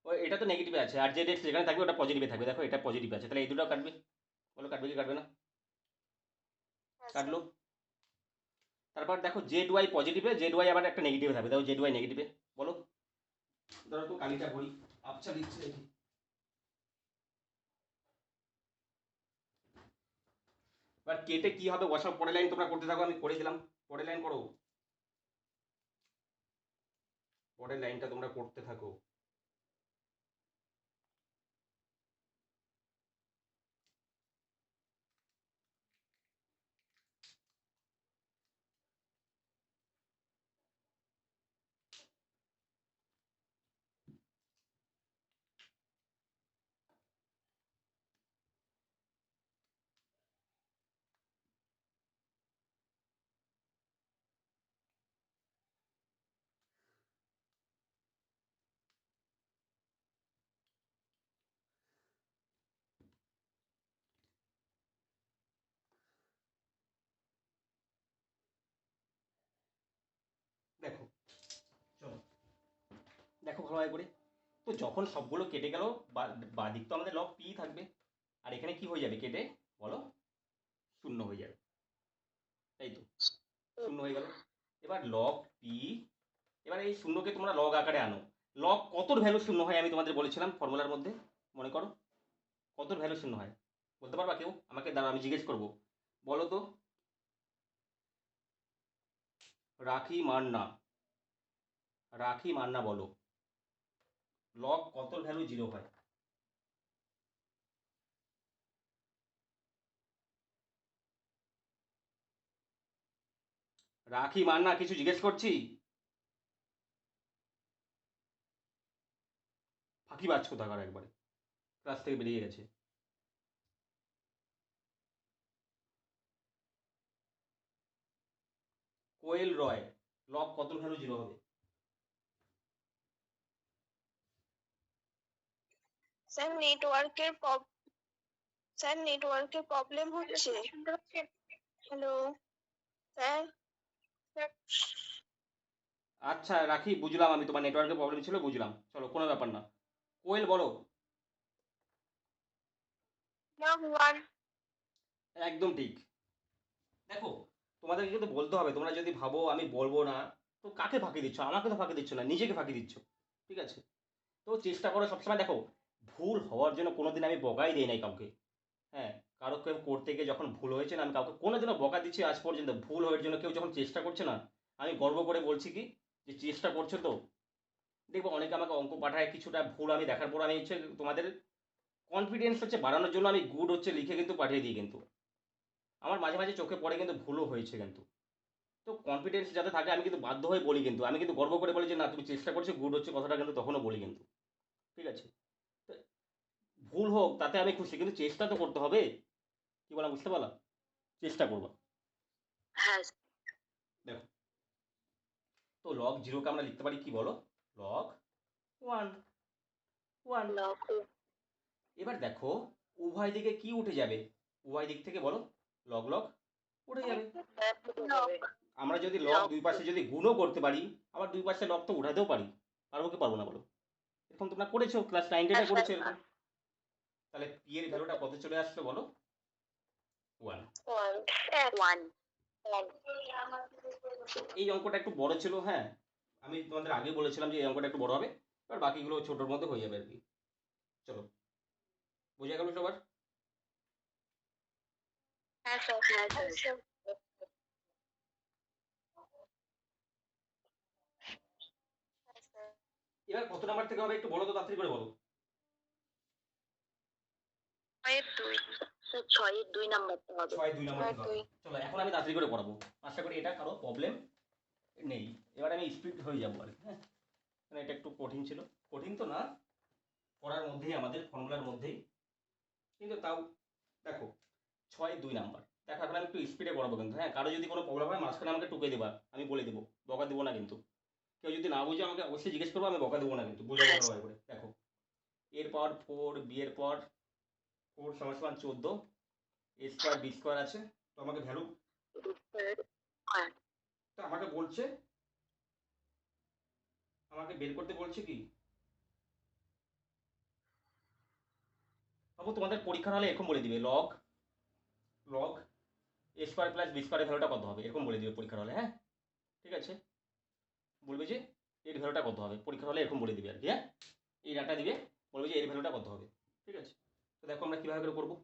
ওই এটা তো নেগেটিভে আছে, আর জেড এক্স যেখানে থাকবে ওটা পজিটিভে থাকবে, দেখো এটা পজিটিভ আছে, তাহলে এই দুটো কাটবে, বলো কাটবে কি কাটবে না? কাটলো। তারপর দেখো জেড ওয়াই পজিটিভে, জেড ওয়াই আবার একটা নেগেটিভে থাকবে, দেখো জেড ওয়াই নেগেটিভে, বলো। ধরো তো কালিটা ভরি, আচ্ছা দিচ্ছে দেখি, এবার কেটে কি হবে বসাও, পরের লাইন তোমরা করতে থাকো, আমি করে দিলাম, পরের লাইন করো, পরের লাইনটা তোমরা করতে থাকো। দেখো চলো দেখো ভালোভাবে করে, তো যখন সবগুলো কেটে গেল, বা দিক তো আমাদের লগ পি থাকবে, আর এখানে কি হয়ে যাবে কেটে বলো? শূন্য হয়ে যাবে, তাই তো, শূন্য হয়ে গেল। এবার লগ পি, এবার এই শূন্যকে তোমরা লগ আকারে আনো, লগ কতর ভ্যালু শূন্য হয় আমি তোমাদের বলেছিলাম ফর্মুলার মধ্যে, মনে করো কতর ভ্যালু শূন্য হয়, বলতে পারবা কেউ আমাকে? দাঁড়া আমি জিজ্ঞেস করবো, বলো তো। রাখি মান্না, রাখি মান্না বলো, লগ কতর ভ্যালু জিরো হয়? রাখি মান্না কিছু জিজ্ঞেস করছি, ফাঁকি বাজ কোথাকার একবারে, ক্লাস থেকে বেরিয়ে গেছে। কোয়েল রয়, লগ কতর ভ্যালু জিরো হবে? স্যার নেটওয়ার্কের প্রবলেম হচ্ছে। Hello sir. আচ্ছা রাখি, বুঝলাম আমি, তোমার নেটওয়ার্কের প্রবলেম ছিল বুঝলাম, চলো কোনো ব্যাপার না। কোয়েল বলো। Log one. একদম ঠিক। দেখো তোমাদেরকে কিন্তু বলতে হবে, তোমরা যদি ভাবো আমি বলবো না, তো কাকে ফাঁকি দিচ্ছ? আমাকে তো ফাঁকি দিচ্ছ না, নিজেকে ফাঁকি দিচ্ছ, ঠিক আছে? তো চেষ্টা করো সবসময়, দেখো ভুল হওয়ার জন্য কোনোদিন আমি বকাই দিই নাই কাউকে, হ্যাঁ, কারো কেউ করতে গিয়ে যখন ভুল হয়েছে না, আমি কাউকে কোনোদিনও বকা দিচ্ছি আজ পর্যন্ত? ভুল হওয়ার জন্য কেউ যখন চেষ্টা করছে না, আমি গর্ব করে বলছি কি যে চেষ্টা করছো তো। দেখবো অনেকে আমাকে অঙ্ক পাঠায়, কিছুটা ভুল আমি দেখার পর আমি হচ্ছে তোমাদের কনফিডেন্স হচ্ছে বাড়ানোর জন্য আমি গুড হচ্ছে লিখে কিন্তু পাঠিয়ে দিই, কিন্তু আমার মাঝে মাঝে চোখে পড়ে কিন্তু ভুলও হয়েছে কিন্তু। তো কনফিডেন্স যাতে থাকে আমি কিন্তু বাধ্য হয়ে বলি, কিন্তু আমি কিন্তু গর্ব করে বলি যে না তুমি চেষ্টা করছো, গুড হচ্ছে কথাটা কিন্তু তখনও বলি কিন্তু, ঠিক আছে? তো ভুল হোক তাতে আমি খুশি, কিন্তু চেষ্টা তো করতে হবে, কি বলা বুঝতে পারলাম? চেষ্টা করবা। হ্যাঁ দেখো, তো লগ 0 কে আমরা লিখতে পারি কি বলো, লগ 1 1। লগ এবার দেখো উভয় দিকে কি উঠে যাবে, উভয় দিক থেকে বলো লগ লগ উঠে যাবে। আমরা যদি লগ দুই পাশে যদি গুণও করতে পারি, আবার দুই পাশে লগ তো উঠাতেও পারি, পারবো কি পারবো না বলো? এরকম তোমরা করেছো, ক্লাস 9 10 করেছো এরকম। তাহলে পি এর ভ্যালুটা কত চলে আসলো বলো, 1। এই অঙ্কটা একটু বড় ছিল, হ্যাঁ আমি তোমাদের আগে বলেছিলাম যে এই অঙ্কটা একটু বড় হবে, আর বাকিগুলো ছোটোর মধ্যে হয়ে যাবে আর কি। চলো, বোঝা গেল সবার? হ্যাঁ স্যার। এবার কত নাম্বার থেকে হবে একটু বলো তো, তাড়াতাড়ি করে বলো। 6-2 নাম্বারটা হবে। 6-2 নাম্বার থেকে হবে। চলো এখন আমি তাড়াতাড়ি করে পড়াবো, আশা করি এটা কারো প্রবলেম নেই। এবার আমি স্পিড হয়ে যাবো আর কি, হ্যাঁ মানে এটা একটু কঠিন ছিল, কঠিন তো না, পড়ার মধ্যেই আমাদের ফর্মুলার মধ্যেই, কিন্তু তাও দেখো 6-2 নাম্বার। দেখো এখন আমি একটু স্পিডে পড়াবো কিন্তু, হ্যাঁ কারো যদি কোনো প্রবলেম হয় মাঝখানে আমাকে টুকে দেবা, আমি বলে দেবো, বকা দেবো না কিন্তু। কেউ যদি না বুঝে আমাকে অবশ্যই জিজ্ঞেস করবো, আমি বকা দেবো না কিন্তু, বোঝাবো ভালোভাবে করে। দেখো এর পাওয়ার 4, বি এর পাওয়ার 4 সমান সমান 14, এ স্কোয়ার বি স্কোয়ার আছে, তো আমাকে ভ্যালু তো আমাকে বলছে, আমাকে বের করতে বলছে কি, বাবু তোমাদের পরীক্ষার হলে এরকম বলে দিবে লগ লগ এ স্কোয়ার প্লাস বি স্কোয়ারের ভ্যালুটা কত হবে, এরকম বলে দিবে পরীক্ষার হলে, হ্যাঁ ঠিক আছে, বলবে যে এর ভ্যালুটা কত হবে, পরীক্ষার হলে এরকম বলে দিবে আর কি, হ্যাঁ এই ডাটা দিবে, বলবে যে এর ভ্যালুটা কত হবে, ঠিক আছে। তো দেখো আমরা কিভাবে করে করবো।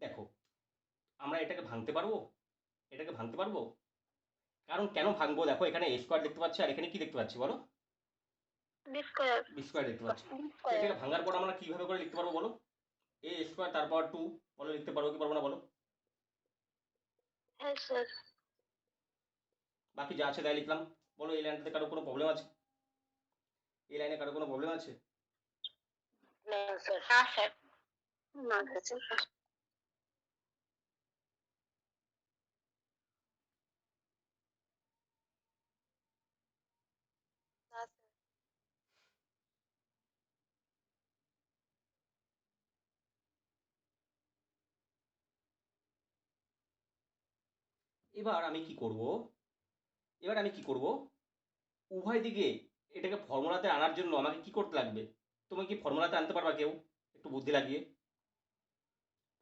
দেখো আমরা এটাকে ভাঙতে পারবো, এটাকে ভাঙতে পারবো, কারণ কেন ভাঙবো, দেখো এখানে এ স্কোয়ার দেখতে পাচ্ছি আর এখানে কি দেখতে পাচ্ছি বলো, বি স্কোয়ার দেখতে পাচ্ছি। তো এটাকে ভাঙার পর আমরা কিভাবে করে লিখতে পারবো বলো, এ স্কোয়ার তারপর 2, বলো লিখতে পারবো কি পারবো না বলো? হ্যাঁ স্যার। বাকি যা আছে তাই লিখলাম, বলো এই লাইনটাতে কারো কোনো প্রবলেম আছে, এই লাইনে কারো কোনো প্রবলেম আছে? না স্যার। না স্যার। এবার আমি কি করব, এবার আমি কি করব, উভয় দিকে এটাকে ফর্মুলাতে আনার জন্য আমাকে কি করতে লাগবে, তুমি কি ফর্মুলাতে আনতে পারবা কেউ, একটু বুদ্ধি লাগিয়ে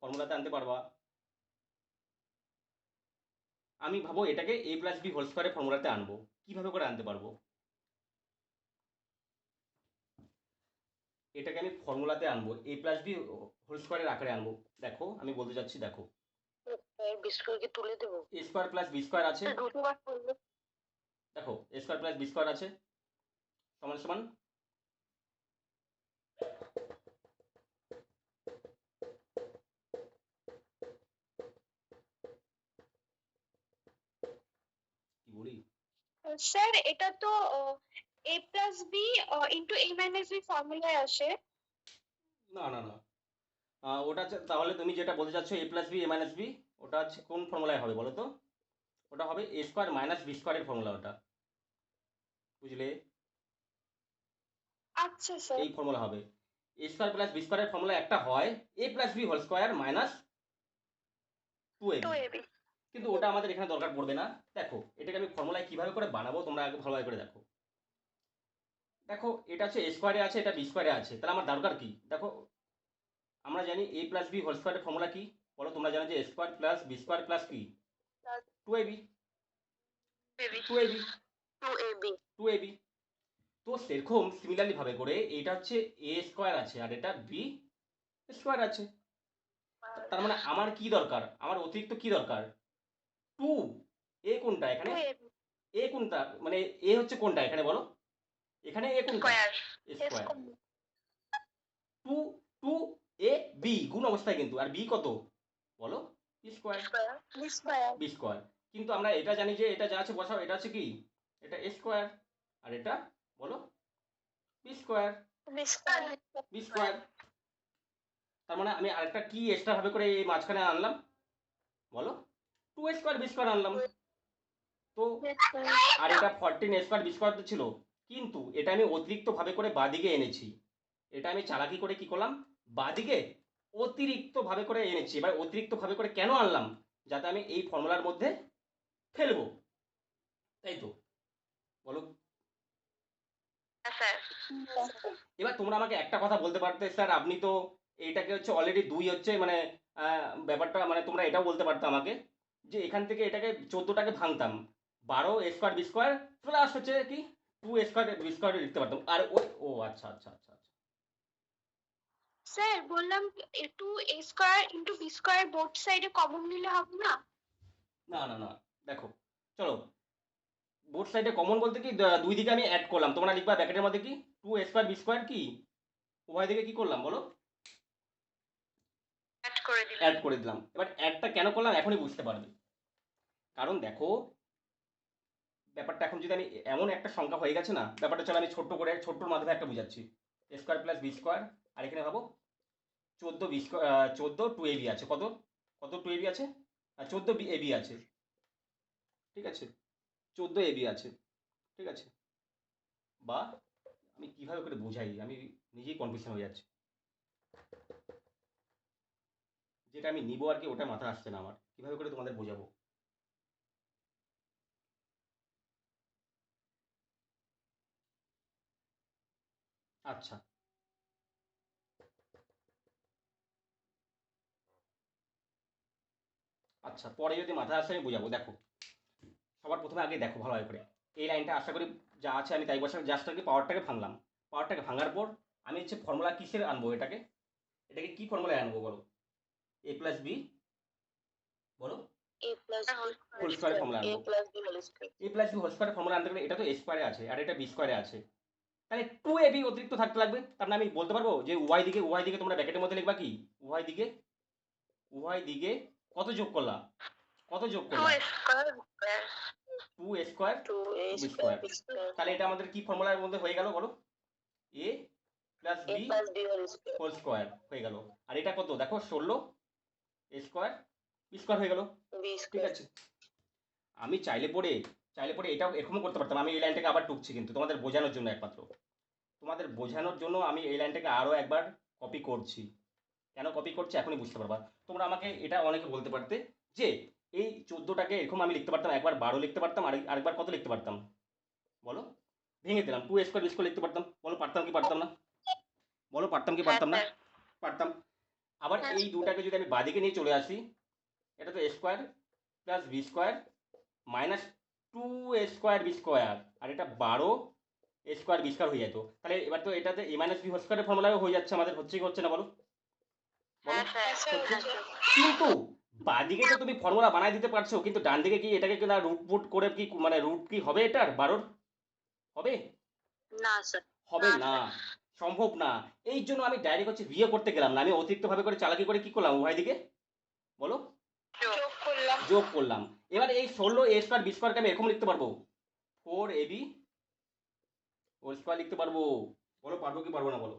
ফর্মুলাতে আনতে পারবা? আমি ভাবো এটাকে এ প্লাস বি হোল স্কোয়ারের ফর্মুলাতে আনবো, কিভাবে করে আনতে পারবো, এটাকে আমি ফর্মুলাতে আনবো, এ প্লাস বি হোল স্কোয়ারের আকারে আনবো। দেখো আমি বলতে চাচ্ছি, দেখো বিস্কুটকে তুলে দেবো। A square plus B square আছে, দেখো A square plus B square আছে সমান সমান কি বলি, স্যার এটা তো a plus B into a minus B ফর্মুলায় আসে। না না না, ওটা তাহলে তুমি যেটা বলতে চাচ্ছ A plus B A minus B, ওটা হচ্ছে কোন ফর্মুলায় হবে বলো তো? ওটা হবে এ স্কোয়ার মাইনাস বি স্কোয়ারের ফর্মুলা ওটা, বুঝলে? আচ্ছা স্যার। এই ফর্মুলা হবে, এ স্কোয়ার প্লাস বি স্কোয়ারের ফর্মুলা একটা হয় A plus B whole square minus 2ab, কিন্তু ওটা আমাদের এখানে দরকার পড়বে না। দেখো এটাকে আমি ফর্মুলায় কিভাবে করে বানাবো তোমরা আগে ভালোভাবে করে দেখো। দেখো এটা হচ্ছে এ স্কোয়ারে আছে, এটা বি স্কোয়ারে আছে, তাহলে আমার দরকার কি, দেখো আমরা জানি এ প্লাস বি হোল স্কোয়ারের ফর্মুলা কি বলো, তোমরা জানো যে A square plus B square plus কি 2ab, 2ab। তো সেরকম সিমিলারলি ভাবে করে এটা হচ্ছে এ স্কোয়ার আছে আর এটা বি স্কোয়ার আছে, তার মানে আমার কি দরকার, আমার অতিরিক্ত কি দরকার, 2। এ কোনটা এখানে, এ কোনটা মানে এ হচ্ছে কোনটা এখানে বলো, এখানে এ কোনটা, স্কোয়ার, 2 2 এ বি গুণ অবস্থায় কিন্তু, আর বি কত বলো, বি স্কোয়ার, বি স্কোয়ার। কিন্তু আমরা এটা জানি যে এটা যা আছে বসাও, এটা আছে কি, এটা এ স্কোয়ার আর এটা বলো বি স্কোয়ার, বি স্কোয়ার। তার মানে আমি আরেকটা কি এক্সট্রা ভাবে করে এই মাঝখানে আনলাম বলো, 2 স্কোয়ার বি স্কোয়ার আনলাম। তো আর এটা 14 স্কোয়ার বি স্কোয়ার তো ছিল, কিন্তু এটা আমি অতিরিক্ত ভাবে করে বাদিকে এনেছি। এটা আমি চালাকি করে কি করলাম, বাদিকে অতিরিক্ত ভাবে করে এনেছি। এবার অতিরিক্ত ভাবে করে কেন আনলাম, যাতে আমি এই ফর্মুলার মধ্যে ফেলবো, তাই তো বলো। স্যার। এবার তোমরা আমাকে একটা কথা বলতে পারতে, স্যার আপনি তো এইটাকে হচ্ছে অলরেডি 2 হচ্ছে মানে ব্যাপারটা মানে তোমরা এটাও বলতে পারতো আমাকে যে এখান থেকে এটাকে 14টাকে ভাঙতাম, 12 স্কোয়ার বি স্কোয়ার প্লাস হচ্ছে কি 2 স্কোয়ার বি স্কোয়ার লিখতে পারতাম। আর ওই ও আচ্ছা আচ্ছা আচ্ছা আচ্ছা। স্যার বললাম 2a² × b² বোথ সাইডে কমন নিলে হবে না? না না না, দেখো চলো, বোথ সাইডে কমন বলতে কি দুই দিকে আমি অ্যাড করলাম, তোমরা লিখবা ব্র্যাকেটের মধ্যে কি 2 স্কোয়ার বি স্কোয়ার কি উভয় দিকে কি করলাম বলো, অ্যাড করে দিলাম। এবার অ্যাডটা কেন করলাম এখনই বুঝতে পারবে। কারণ দেখো ব্যাপারটা এখন যদি আমি এমন একটা সংখ্যা হয়ে গেছে না, ব্যাপারটা চলো আমি ছোট্ট করে ছোট্টর মাধ্যমে একটা বুঝাচ্ছি। a² + b² আর এখানে ভাবো 14 2ab আছে, কত কত 2ab আছে, আর 14ab আছে, ঠিক আছে, 14ab আছে, ঠিক আছে। বা আমি কিভাবে করে বোঝাই, আমি নিজেই কনফিউশন হয়ে যাচ্ছি, যেটা আমি নিবো আর কি ওটা মাথা আসছে না আমার, কিভাবে করে তোমাদের বোঝাবো। আচ্ছা আচ্ছা, পরে যদি মাথা আসে আমি বোঝাবো। দেখো সবার প্রথমে আগে দেখো ভালো করে এই লাইনটা, আশা করি যা আছে আমি তাই বসার, জাস্ট আর কি পাওয়ারটাকে ভাঙলাম। পাওয়ারটাকে ভাঙার পর আমি হচ্ছে ফর্মুলা কিসের আনবো, এটাকে এটাকে কি ফর্মুলায় আনবো বলো, a+b বলো হোল স্কোয়ার ফর্মুলা আনবো। a+b হোল স্কোয়ার ফর্মুলা আনতে গেলে এটা তো স্কোয়ারে আছে আর এটা বি স্কোয়ারে আছে, তাহলে 2ab অতিরিক্ত থাকতে লাগবে। তার মানে আমি বলতে পারবো যে উভয় দিকে তোমরা ব্র্যাকেটের মধ্যে লিখবা কি উভয় দিকে কত যোগ করলা, কত যোগ করলা 2 স্কোয়ার বি স্কোয়ার। তাহলে এটা আমাদের কি ফর্মুলার মধ্যে হয়ে গেল বলো, a+b হোল স্কোয়ার হয়ে গেল। আর এটা কত দেখো 16 স্কোয়ার বি স্কোয়ার হয়ে গেল, ঠিক আছে। আমি চাইলে পরে এটাও এরকমও করতে পারতাম। আমি এই লাইনটাকে আবার টুকছি কিন্তু তোমাদের বোঝানোর জন্য, একমাত্র তোমাদের বোঝানোর জন্য আমি এই লাইনটাকে আরও একবার কপি করছি। কেন কপি করছি এখনই বুঝতে পারবা। তোমরা আমাকে এটা অনেকে বলতে পারতে যে এই 14টাকে এরকম আমি লিখতে পারতাম, একবার 12 লিখতে পারতাম, আরেকবার কত লিখতে পারতাম বলো, ভেঙে দিলাম 2 স্কোয়ার বি স্কোয়ার লিখতে পারতাম, বলো পারতাম কি পারতাম না, বলো পারতাম কি পারতাম না, পারতাম। আবার এই দুটাকে যদি আমি বাদিকে নিয়ে চলে আসি, এটা তো a² + b² -2 square B square, আর এটা 12 স্কোয়ার বি স্কোয়ার হয়ে যেত। তাহলে এবার তো এটাতে a−b² ফর্মুলাও হয়ে যাচ্ছে আমাদের, হচ্ছে কি হচ্ছে না বলো, বলো হচ্ছে। কিন্তু বাদিকে তো তুমি ফর্মুলা বানাই দিতে পারছো, কিন্তু ডান দিকে কি এটাকে কি না রুট ফুট করে কি মানে রুট কি হবে এটার 12 হবে, না স্যার। হবে না, সম্ভব না। এই জন্য আমি ডাইরেক্ট হচ্ছে বিয়ে করতে গেলাম না, আমি অতিরিক্ত ভাবে করে চালাকি করে কি করলাম উভয় দিকে বলো যোগ করলাম। এবার এই 16 a² b² আমি এরকম লিখতে পারবো 4ab হোল স্কোয়ার লিখতে পারবো, বলো পারবো কি পারবো না বলো।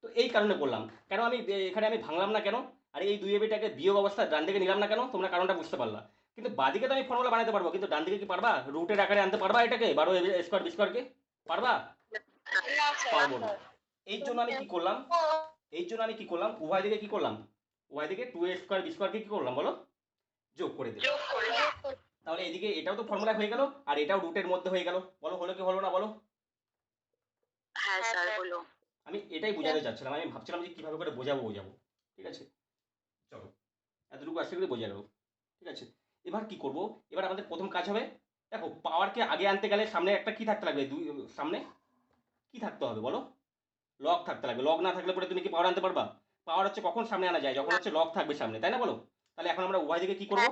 তো এই কারণে বললাম, কেন আমি এখানে আমি ভাঙলাম না কেন, আর এই 2abটাকে বিয়োগ অবস্থায় ডান দিকে নিলাম না কেন, তোমরা কারণটা বুঝতে পারলা। কিন্তু বাদিকে তো আমি ফর্মুলা বানাতে পারবো, কিন্তু ডান দিকে কি পারবা রুটের আকারে আনতে পারবা এটাকে 12 a² b² পারবা, পারবো না। এই জন্য আমি কি করলাম, উভয় দিকে কি করলাম, উভয় দিকে 2 a² b² কি করলাম বলো, যোগ করে দিলাম। তাহলে এদিকে এটাও তো ফর্মুলা হয়ে গেল আর এটাও রুটের মধ্যে হয়ে গেল, বলো হলো কি হলো না বলো। হ্যাঁ স্যার হলো। আমি এটাই বোঝাতে চাচ্ছিলাম, আমি ভাবছিলাম যে কিভাবে করে বোঝাবো, ঠিক আছে। চলো এতটুকু আশা করি বোঝা গেল, ঠিক আছে। এবার কি করব, এবার আমাদের প্রথম কাজ হবে, দেখো পাওয়ারকে আগে আনতে গেলে সামনে একটা কি থাকতে লাগবে, সামনে কি থাকতে হবে বলো, লগ থাকতে লাগবে। লগ না থাকলে পরে তুমি কি পাওয়ার আনতে পারবা, পাওয়ার হচ্ছে কখন সামনে আনা যায়, যখন হচ্ছে লগ থাকবে সামনে, তাই না বলো। তাহলে এখন আমরা উভয় দিকে কি করব,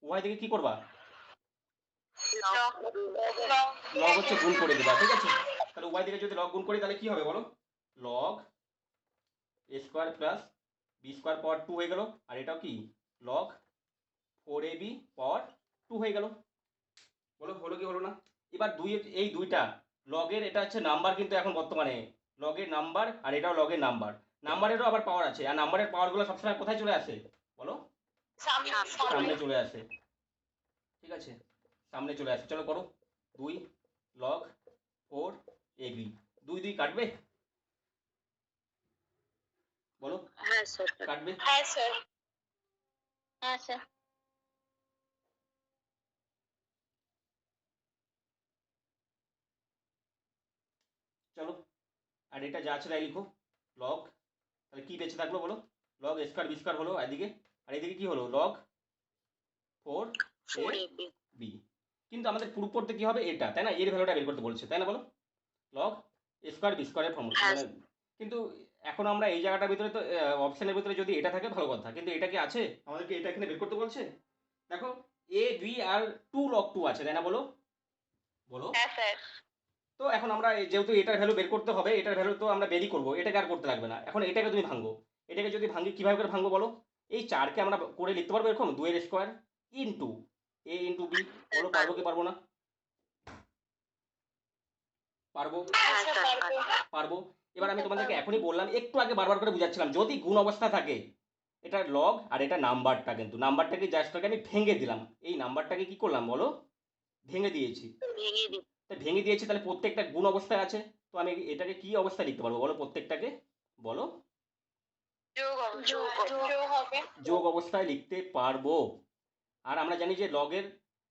উভয় দিকে কি করবা, লগ হচ্ছে গুণ করে দেবা, ঠিক আছে। তাহলে উভয় দিকে যদি লগ গুণ করি তাহলে কি হবে বলো, লগ a² + b² পাওয়ার 2 হয়ে গেল, আর এটাও কি লগ 4ab পাওয়ার 2 হয়ে গেল, বলো হলো কি হলো না। এবার এই দুইটা লগের এটা হচ্ছে নাম্বার, কিন্তু এখন বর্তমানে লগের নাম্বার, আর এটাও লগের নাম্বার। নাম্বারেরও আবার পাওয়ার আছে, আর নাম্বারের পাওয়ারগুলো সবসময় কোথায় চলে আসে বলো? সামনে চলে আসে, ঠিক আছে, সামনে চলে আসে। চলো করো, 2 লগ 4 এবি, 2 2 কাটবে বলো? হ্যাঁ স্যার। কাটবে? হ্যাঁ স্যার। হ্যাঁ স্যার। চলো, আর এটা যা আছে তাই লিখো, লগ, তাহলে কি বেঁচে থাকলো বলো? লগ স্কোয়ার বি স্কোয়ার হলো এদিকে, আর এদিকে কি হলো? Log 4 4 A AB. বি। কিন্তু আমাদের প্রুফ করতে কি হবে? এটা, তাই না? এর ভ্যালুটা বের করতে বলছে, তাই না বলো? লগ স্কোয়ার বি স্কোয়ারের ফর্মুলা হ্যাঁ মানে, কিন্তু এখন আমরা এই জায়গাটার ভিতরে তো অপশনের ভিতরে যদি এটা থাকে ভালো কথা, কিন্তু এটা কি আছে? আমাদেরকে এটা এখানে বের করতে বলছে। দেখো, এ বি আর 2 লগ 2 আছে, তাই না বলো? বলো। হ্যাঁ স্যার। তো এখন আমরা যেহেতু এটার ভ্যালু বের করতে হবে, এটার ভ্যালু তো আমরা বেরই করবো, এটাকে আর করতে লাগবে না। এখন এটাকে তুমি ভাঙো, এটাকে যদি ভাঙি কিভাবে করে ভাঙবো বলো? এই 4কে আমরা করে লিখতে পারবো এরকম, 2 এর স্কোয়ার ইন্টু এ ইন্টু বি। বলো পারবো কি পারবো না? পারবো? হ্যাঁ হ্যাঁ স্যার স্যার পারবো। পারবো। এবার আমি তোমাদেরকে এখনই বললাম, একটু আগে বারবার করে বুঝাচ্ছিলাম, যদি গুণ অবস্থা থাকে, এটা লগ আর এটা নাম্বারটা, কিন্তু নাম্বারটাকে জাস্টটাকে আমি ভেঙে দিলাম। এই নাম্বারটাকে কি করলাম বলো? ভেঙে দিয়েছি। ভেঙে দিই। তা ভেঙে দিয়েছি, তাহলে প্রত্যেকটা গুণ অবস্থায় আছে। তো আমি এটাকে কি অবস্থায় লিখতে পারবো বলো? প্রত্যেকটাকে বলো? যোগ হবে। যোগ অবস্থায় লিখতে পারবো। আর আমরা জানি যে লগের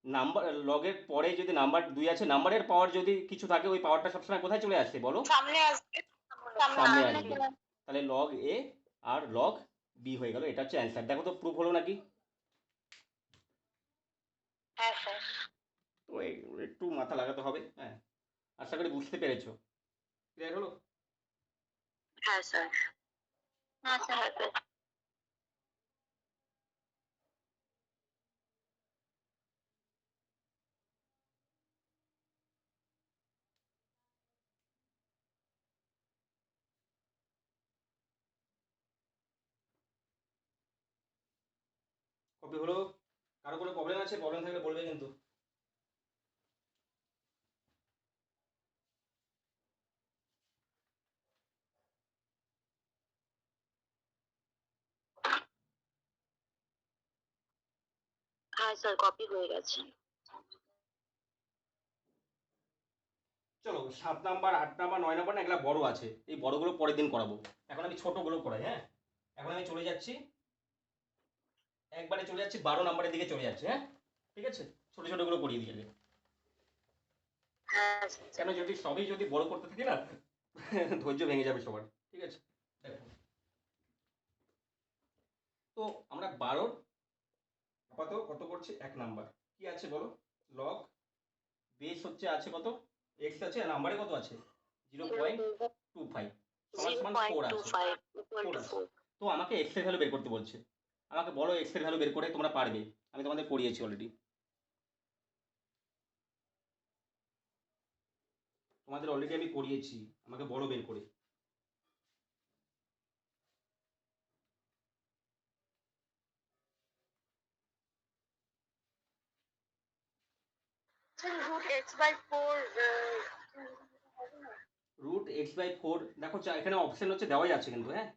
নাম্বার, লগের পরে যদি নাম্বার 2 আছে, নাম্বারের পাওয়ার যদি কিছু থাকে, ওই পাওয়ারটা সবসময় কোথায় চলে আসে বলো? সামনে আসবে। সামনে সামনে আসবে। তাহলে লগ এ আর লগ বি হয়ে গেল, এটা হচ্ছে অ্যান্সার। দেখো তো প্রুফ হলো নাকি? হ্যাঁ স্যার। তো একটু মাথা লাগাতে হবে, হ্যাঁ। আশা করি বুঝতে পেরেছো। ক্লিয়ার হলো? হ্যাঁ স্যার। হ্যাঁ স্যার। কপি হলো? কারো কোনো প্রবলেম আছে? প্রবলেম থাকলে বলবে কিন্তু। হ্যাঁ স্যার, কপি হয়ে গেছে। চলো, 7 নাম্বার 8 নাম্বার 9 নাম্বার না, এগুলো বড় আছে, এই বড়গুলো পরের দিন করাবো। এখন আমি ছোটগুলো করাই, হ্যাঁ। এখন আমি চলে যাচ্ছি, একবারে চলে যাচ্ছি 12 নাম্বারের দিকে চলে যাচ্ছি, হ্যাঁ। ঠিক আছে, ছোট ছোটগুলো করিয়ে দিয়ে। হ্যাঁ কেন, যদি সবই যদি বড় করতে থাকি না, ধৈর্য ভেঙে যাবে সবার। ঠিক আছে, দেখো তো আমরা 12 আপাতত কত করছি? 1 নাম্বার কি আছে বলো? লগ বেস হচ্ছে আছে কত? এক্স আছে, আর নাম্বারে কত আছে? 0.25 সমান সমান 4 আছে। 4 আছে। তো আমাকে এক্স এর ভ্যালু বের করতে বলছে। আমাকে বলো এক্স এর ভ্যালু বের করে, তোমরা পারবে, আমি তোমাদের করিয়েছি অলরেডি। তোমাদের অলরেডি আমি করিয়েছি, আমাকে বড় বের করে। √x/4 √x/4 দেখো, এখানে অপশন হচ্ছে দেওয়াই আছে কিন্তু, হ্যাঁ।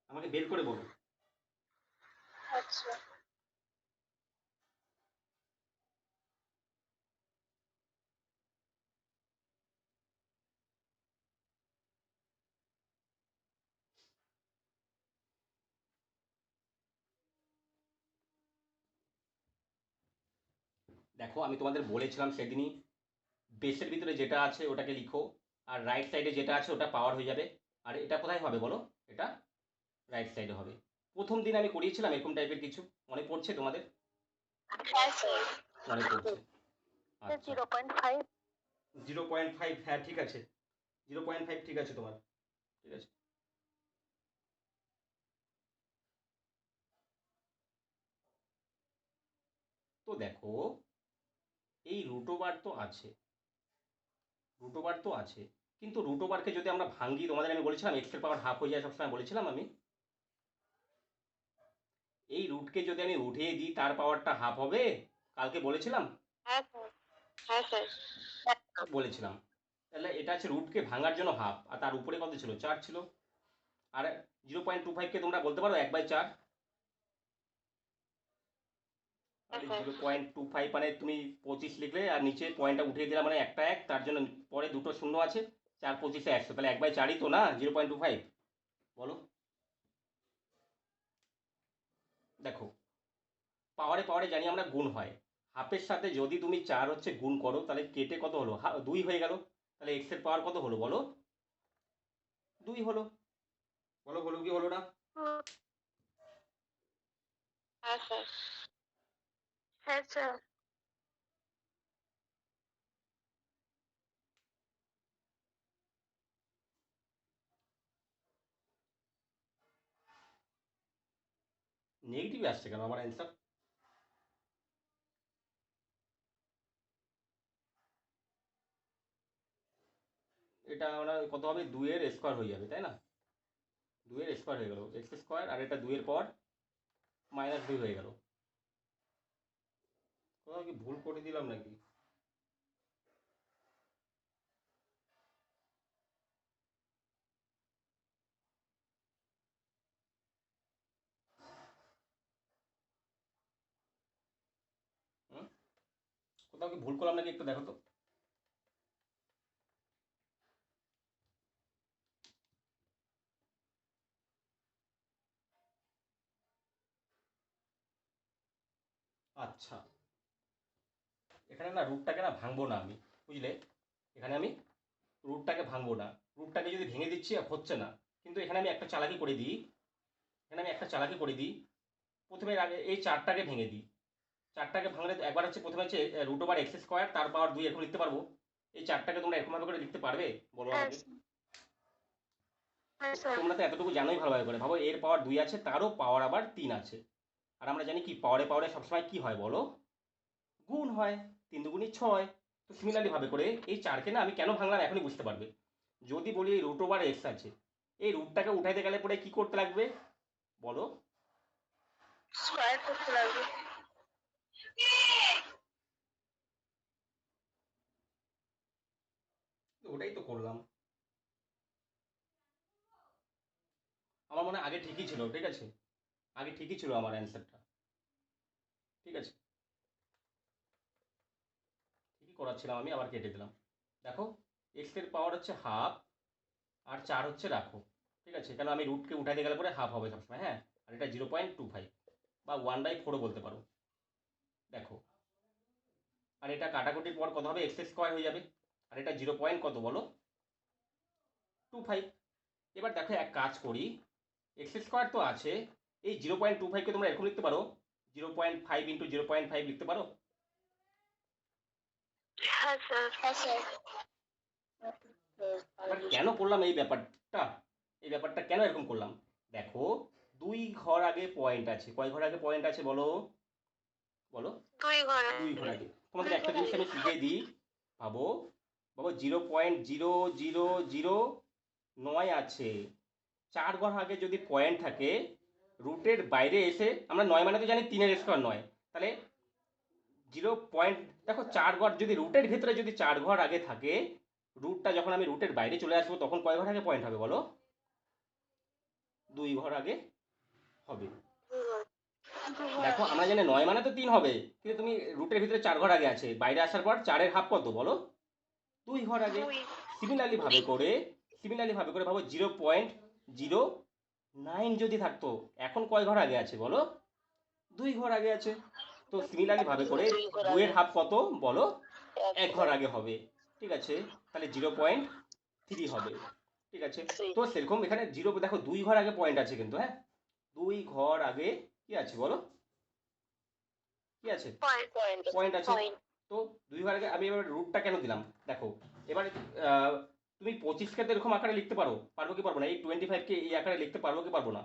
আমাকে বের করে বলো। আচ্ছা। দেখো, আমি তোমাদের বলেছিলাম সেদিনই, বেসের ভিতরে যেটা আছে ওটাকে লিখো, আর রাইট সাইডে যেটা আছে ওটা পাওয়ার হয়ে যাবে। আর এটা কোথায় হবে বলো? এটা রাইট সাইডে হবে। প্রথম দিন আমি করিয়েছিলাম এরকম টাইপের কিছু, মনে পড়ছে তোমাদের? হ্যাঁ স্যার। মনে পড়ছে? আচ্ছা, 0.5। 0.5, হ্যাঁ ঠিক আছে, 0.5 ঠিক আছে তোমার, ঠিক আছে। তো দেখো, এই রুটোবার তো আছে, রুটোবার তো আছে, কিন্তু রুটোবারকে যদি আমরা ভাঙি, তোমাদের আমি বলেছিলাম এক্স এর পাওয়ার হাফ হয়ে যায় সবসময়, বলেছিলাম আমি। এই রুটকে যদি আমি উঠিয়ে দিই, তার পাওয়ারটা হাফ হবে, কালকে বলেছিলাম। হ্যাঁ স্যার। হ্যাঁ স্যার। বলেছিলাম। তাহলে এটা আছে রুটকে ভাঙার জন্য হাফ, আর তার উপরে কত ছিল, 4 ছিল। আর 0.25কে তোমরা বলতে পারো 1/4। তাহলে 0.25 মানে তুমি 25 লিখলে আর নিচে পয়েন্টটা উঠিয়ে দিলাম, মানে একটা 1, তার জন্য পরে দুটো শূন্য আছে, 4 25 100, তাহলে 1/4ই তো না 0.25, বলো। দেখো পাওয়ারে পাওয়ারে জানি আমরা গুণ হয়, হাফের সাথে যদি তুমি 4 হচ্ছে গুণ করো তাহলে কেটে কত হলো, 2 হয়ে গেল, তাহলে এক্স এর পাওয়ার কত হলো বলো, 2 হলো। বলো হলো কি হলো না? হ্যাঁ স্যার। হ্যাঁ স্যার। নেগেটিভ আসছে কেন আমার অ্যান্সার? এটা আমরা কত হবে, 2 এর স্কোয়ার হয়ে যাবে তাই না, 2 এর স্কোয়ার হয়ে গেল এক্স স্কোয়ার, আর এটা 2 এর পাওয়ার -2 হয়ে গেল। কোথাও কি ভুল করে দিলাম নাকি? হুম, কোথাও কি ভুল করলাম নাকি একটু দেখো তো। আচ্ছা, এখানে না রুটটাকে না ভাঙবো না আমি, বুঝলে, এখানে আমি রুটটাকে ভাঙবো না, রুটটাকে যদি ভেঙে দিচ্ছি হচ্ছে না, কিন্তু এখানে আমি একটা চালাকি করে দিই, এখানে আমি একটা চালাকি করে দিই, প্রথমে আগে এই 4টাকে ভেঙে দিই, 4টাকে ভাঙলে তো একবার হচ্ছে প্রথমে হচ্ছে রুট ওভার এক্স স্কোয়ার তার পাওয়ার 2 এরকম লিখতে পারবো, এই 4টাকে তোমরা এরকমভাবে করে লিখতে পারবে বলো হ্যাঁ আমাকে। হ্যাঁ স্যার। তোমরা তো এতটুকু জানোই ভালোভাবে করে, ভাবো এর পাওয়ার 2 আছে, তারও পাওয়ার আবার 3 আছে, আর আমরা জানি কি পাওয়ারে পাওয়ারে সবসময় কি হয় বলো, গুণ হয়, 3 দুগুণী 6। তো সিমিলারলি ভাবে করে এই 4কে না আমি কেন ভাঙলাম এখনই বুঝতে পারবে। যদি বলি এই রুট ওভার এক্স আছে, এই রুটটাকে উঠাইতে গেলে পরে কি করতে লাগবে বলো, স্কোয়ার করতে লাগবে। ওটাই তো করলাম। আমার মনে হয় আগে ঠিকই ছিল, ঠিক আছে, আগে ঠিকই ছিল আমার অ্যান্সারটা, ঠিক আছে, ঠিকই করাচ্ছিলাম আমি, আবার কেটে দিলাম। দেখো এক্স এর পাওয়ার হচ্ছে হাফ, আর 4 হচ্ছে রাখো, ঠিক আছে, কারণ আমি রুটকে উঠাইতে গেলে পরে হাফ হবে সবসময়, হ্যাঁ, আর এটা 0.25 বা 1/4 বলতে পারো। দেখো আর এটা কাটাকুটির পর কত হবে, এক্স স্কোয়ার হয়ে যাবে, আর এটা 0 পয়েন্ট কত বলো, 25। এবার দেখো এক কাজ করি, এক্স স্কোয়ার তো আছে, এই 0.25কে তোমরা এরকম লিখতে পারো, 0.5 ইন্টু 0.5 লিখতে পারো। হ্যাঁ স্যার। হ্যাঁ স্যার। এবার কেন করলাম এই ব্যাপারটা, এই ব্যাপারটা কেন এরকম করলাম, দেখো 2 ঘর আগে পয়েন্ট আছে, কয় ঘর আগে পয়েন্ট আছে বলো, বলো, 2 ঘরে। 2 ঘর আগে। তোমাদের একটা জিনিস আমি শিখিয়ে দিই, ভাবো, ভাবো 0.0009 আছে, 4 ঘর আগে যদি পয়েন্ট থাকে, রুটের বাইরে এসে আমরা 9 মানে তো জানি 3 এর স্কোয়ার 9, তাহলে 0. দেখো 4 ঘর যদি রুটের ভিতরে যদি 4 ঘর আগে থাকে, রুটটা যখন আমি রুটের বাইরে চলে আসবো তখন কয় ঘর আগে পয়েন্ট হবে বলো, 2 ঘর আগে হবে। দেখো আমরা জানি 9 মানে তো 3 হবে, কিন্তু তুমি রুটের ভিতরে 4 ঘর আগে আছে, বাইরে আসার পর 4-এর হাফ কত বলো, 2 ঘর আগে। সিমিলারলি ভাবে করে, সিমিলারলি ভাবে করে ভাবো 0.09 যদি থাকতো, এখন কয় ঘর আগে আছে বলো, 2 ঘর আগে আছে। তো সিমিলারলি ভাবে করে 2 এর হাফ কত বলো, 1 ঘর আগে হবে, ঠিক আছে, তাহলে 0.3 হবে, ঠিক আছে। তো সেরকম এখানে 0, দেখো 2 ঘর আগে পয়েন্ট আছে কিন্তু, হ্যাঁ, 2 ঘর আগে কি আছে বলো, কি আছে, পয়েন্ট আছে। তো 2 ঘর আগে আমি এবার রুটটা কেন দিলাম দেখো, এবার তুমি 25কে তো এরকম আকারে লিখতে পারো, পারবো কি পারবো না, এই 25কে এই আকারে লিখতে পারবো কি পারবো না।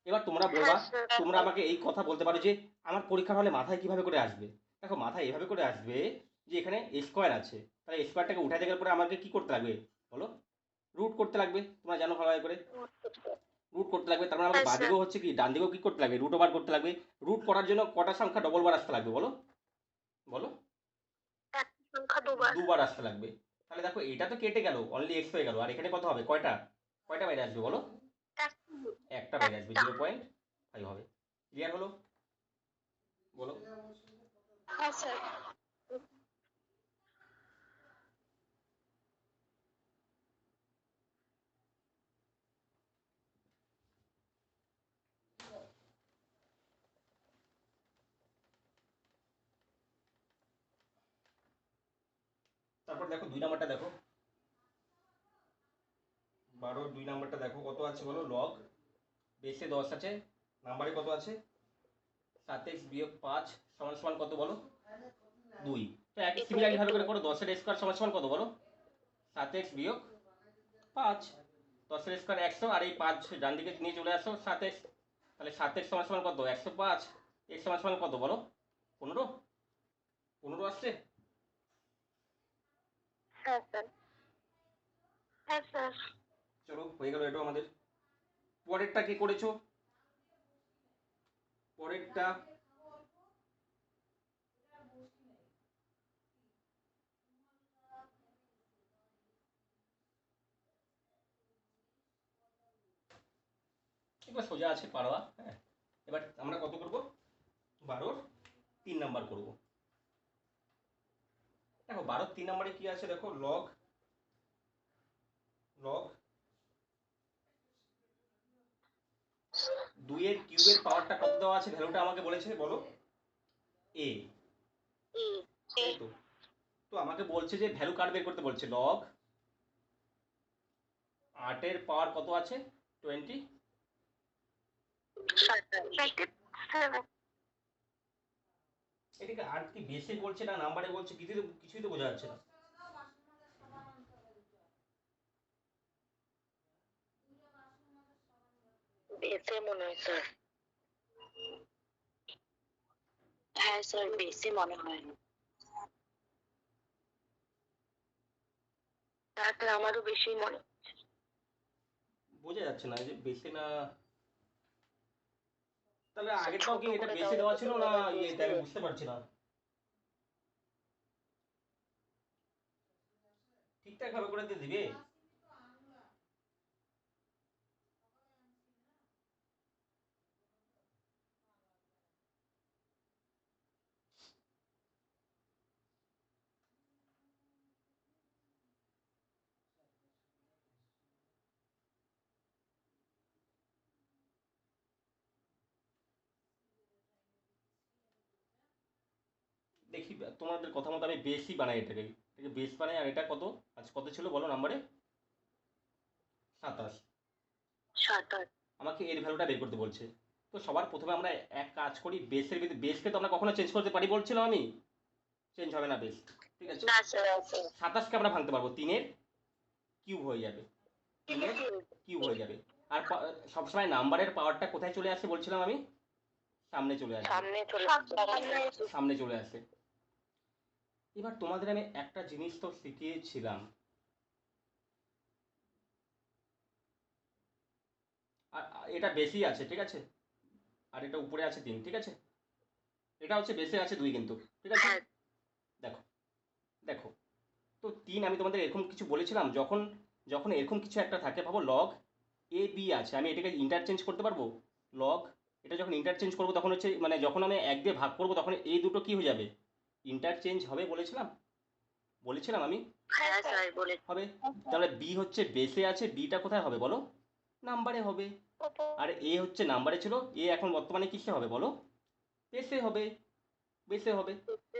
এবার তোমরা বলবা, তোমরা আমাকে এই কথা বলতে পারো যে আমার পরীক্ষার হলে মাথায় কিভাবে করে আসবে, দেখো মাথায় এভাবে করে আসবে যে এখানে স্কোয়ার আছে, তাহলে স্কোয়ারটাকে উঠাতে গেলে পরে আমাকে কি করতে লাগবে বলো, রুট করতে লাগবে, তোমরা জানো ভালো করে, রুট করতে লাগবে, তার মানে আমাকে বাদিকেও হচ্ছে কি ডান দিকেও কি করতে লাগবে, রুট ওভার করতে লাগবে। রুট করার জন্য কটা সংখ্যা ডবল বার আসতে লাগবে বলো, বলো, সংখ্যা 2 বার। 2 বার আসতে লাগবে। তাহলে দেখো এটা তো কেটে গেল, অনলি এক্স হয়ে গেল, আর এখানে কত হবে, কয়টা কয়টা বাইরে আসবে বলো, একটা বাইরে আসবে, 0.5 হবে। ক্লিয়ার হলো? বলো। হ্যাঁ স্যার। তারপর দেখো 2 নাম্বারটা দেখো, 12 2 নাম্বারটা দেখো কত আছে বলো, লগ বেসে 10 আছে, নাম্বারে কত আছে, 7x - 5 সমান সমান কত বলো, 2। তো একই সিমিলারলি ভাবে করে করো, 10 এর স্কয়ার সমান সমান কত বলো, 7x - 5, 10 এর স্কয়ার 100, আর এই 5 ডান দিকে নিয়ে চলে আসো 7x, তাহলে 7x সমান সমান কত, 105, x সমান সমান কত বলো, 15, 15 আসছে। হ্যাঁ স্যার। হ্যাঁ স্যার। চলো হয়ে গেল এটা আমাদের। পরেরটা কি করেছো, পরেরটা এবার সোজা আছে পারবা, হ্যাঁ। এবার আমরা কত করব, 12 3 নাম্বার করব। দেখো 12 3 নাম্বারে কি আছে দেখো, লগ লগ 2 এর কিউবের পাওয়ারটা কত দেওয়া আছে, ভ্যালুটা আমাকে বলেছে বলো, a, তাই তো। তো আমাকে বলছে যে ভ্যালু কার্ড বের করতে বলছে, লগ 8 এর পাওয়ার কত আছে, 20, এটাকে আর কি বেসে বলছে না নাম্বারে বলছে, কিছুই তো বোঝা যাচ্ছে না। বেসে মনে হয় স্যার। হ্যাঁ স্যার, বেসে মনে হয়। তারপরে আমারও বেশি মনে বোঝা যাচ্ছে না যে বেসে না, তাহলে স্যার, আগেরটাও ছোট কি এটা করে বেসে দেওয়া দেওয়া যেত ছিল তো, না, আবার বেস এটা আমি দিয়ে। বুঝতে পারছি না। ঠিকঠাক ভাবে করে দিয়ে দিবে। দেখি তোমাদের কথা মতো আমি বেসই বানাই, এটাকে বেস বানাই। আর এটা কত, আজ কত ছিল বলো নাম্বারে, 27। 7 আমাকে এর ভ্যালুটা বের করতে বলছে। তো সবার প্রথমে আমরা এক কাজ করি, বেসের ভিতরে, বেসকে তো আমরা কখনো চেঞ্জ করতে পারি বলছিলাম আমি, চেঞ্জ হবে না বেস, ঠিক আছে। না স্যার, আছে 27কে আমরা ভাঙতে পারবো, 3-এর কিউব হয়ে যাবে, 3-এর কিউব হয়ে যাবে। আর সবসময় নাম্বারের পাওয়ারটা কোথায় চলে আসে বলছিলাম আমি, সামনে চলে আসবে, সামনে চলে সামনে চলে আসে। এবার তোমাদের আমি একটা জিনিস তো শিখিয়েছিলাম, এটা বেশি আছে, ঠিক আছে, আর এটা উপরে আছে 3, ঠিক আছে, এটা হচ্ছে বেসে আছে 2 কিন্তু, ঠিক আছে। হ্যাঁ। দেখো দেখো, তো 3 আমি তোমাদের এরকম কিছু বলেছিলাম, যখন যখন এরকম কিছু একটা থাকে, ভাবো লগ এ বি আছে, আমি এটাকে ইন্টারচেঞ্জ করতে পারবো, লগ এটা যখন ইন্টারচেঞ্জ করবো তখন হচ্ছে, মানে যখন আমি 1 দিয়ে ভাগ করবো তখন এই দুটো কি হয়ে যাবে, ইন্টারচেঞ্জ হবে বলেছিলাম, বলেছিলাম আমি, হ্যাঁ স্যার, বলে হবে। তাহলে বি হচ্ছে বেসে আছে, বিটা কোথায় হবে বলো, নাম্বারে হবে। আর এ হচ্ছে নাম্বারে ছিল, এ এখন বর্তমানে কিসে হবে বলো, বেসে হবে, বেসে হবে।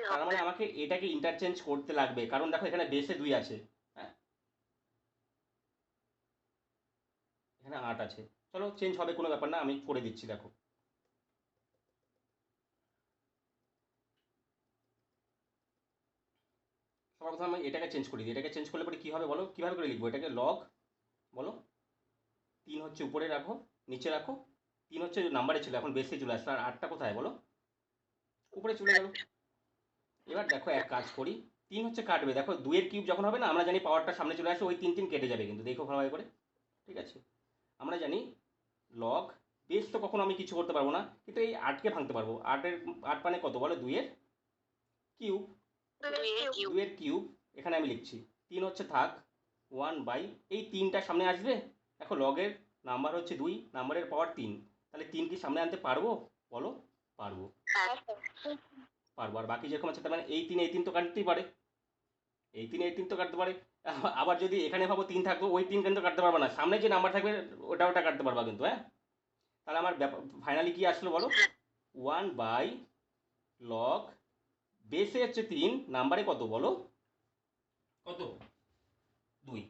তার মানে আমাকে এটাকে ইন্টারচেঞ্জ করতে লাগবে, কারণ দেখো এখানে বেসে 2 আছে, হ্যাঁ, এখানে 8 আছে। চলো চেঞ্জ হবে, কোনো ব্যাপার না, আমি করে দিচ্ছি দেখো। সবার প্রথমে আমি এটাকে চেঞ্জ করি দিই, এটাকে চেঞ্জ করলে পরে কী হবে বলো, কীভাবে করে লিখবো এটাকে, লগ বলো 3 হচ্ছে উপরে রাখো, নিচে রাখো, 3 হচ্ছে নাম্বারে ছিল, এখন বেসে চলে আসলো, আর 8টা কোথায় বলো, উপরে চলে গেল। এবার দেখো এক কাজ করি, 3 হচ্ছে কাটবে, দেখো 2 এর কিউব যখন হবে না, আমরা জানি পাওয়ারটা সামনে চলে আসে, ওই 3 3 কেটে যাবে কিন্তু, দেখো ভালোভাবে করে, ঠিক আছে। আমরা জানি লগ বেস তো কখনো আমি কিছু করতে পারবো না, কিন্তু এই 8কে ভাঙতে পারবো, 8 মানে কত বলো, 2 এর কিউব, 2 2 এর কিউব এখানে আমি লিখছি, 3 হচ্ছে থাক, 1/, এই 3টা সামনে আসবে। দেখো লগের নাম্বার হচ্ছে 2, নাম্বারের পাওয়ার 3, তাহলে 3 কি সামনে আনতে পারবো বলো? পারবো। হ্যাঁ স্যার। পারবো। আর বাকি যেরকম আছে তার মানে এই 3 তো কাটতেই পারে, এই 3 তো কাটতে পারে। আবার যদি এখানে ভাবো 3 থাকতো, ওই 3 কিন্তু কাটতে পারবে না, সামনে যে নাম্বার থাকবে ওটা কাটতে পারবা কিন্তু, হ্যাঁ। তাহলে আমার ফাইনালি কি আসলো বলো? 1/log বেসে হচ্ছে 3, নাম্বারে কত বলো? কত? 2,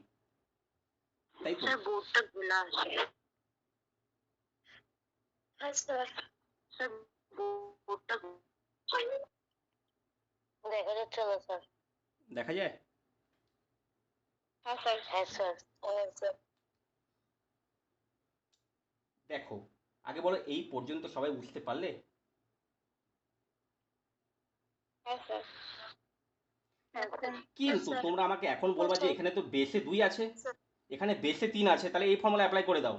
তাই তো? স্যার বোর্ডটা খোলা আছে। হ্যাঁ স্যার। স্যার বোর্ডটা দেখা যাচ্ছে না স্যার। দেখা যায়? হ্যাঁ স্যার। হ্যাঁ স্যার। হ্যাঁ স্যার। দেখো আগে বলো এই পর্যন্ত সবাই বুঝতে পারলে? হ্যাঁ স্যার। হ্যাঁ স্যার। কিন্তু স্যার। তোমরা আমাকে এখন বলবা যে স্যার। এখানে তো বেসে 2 আছে, স্যার। এখানে বেসে 3 আছে, তাহলে এই ফর্মুলা অ্যাপ্লাই করে দাও।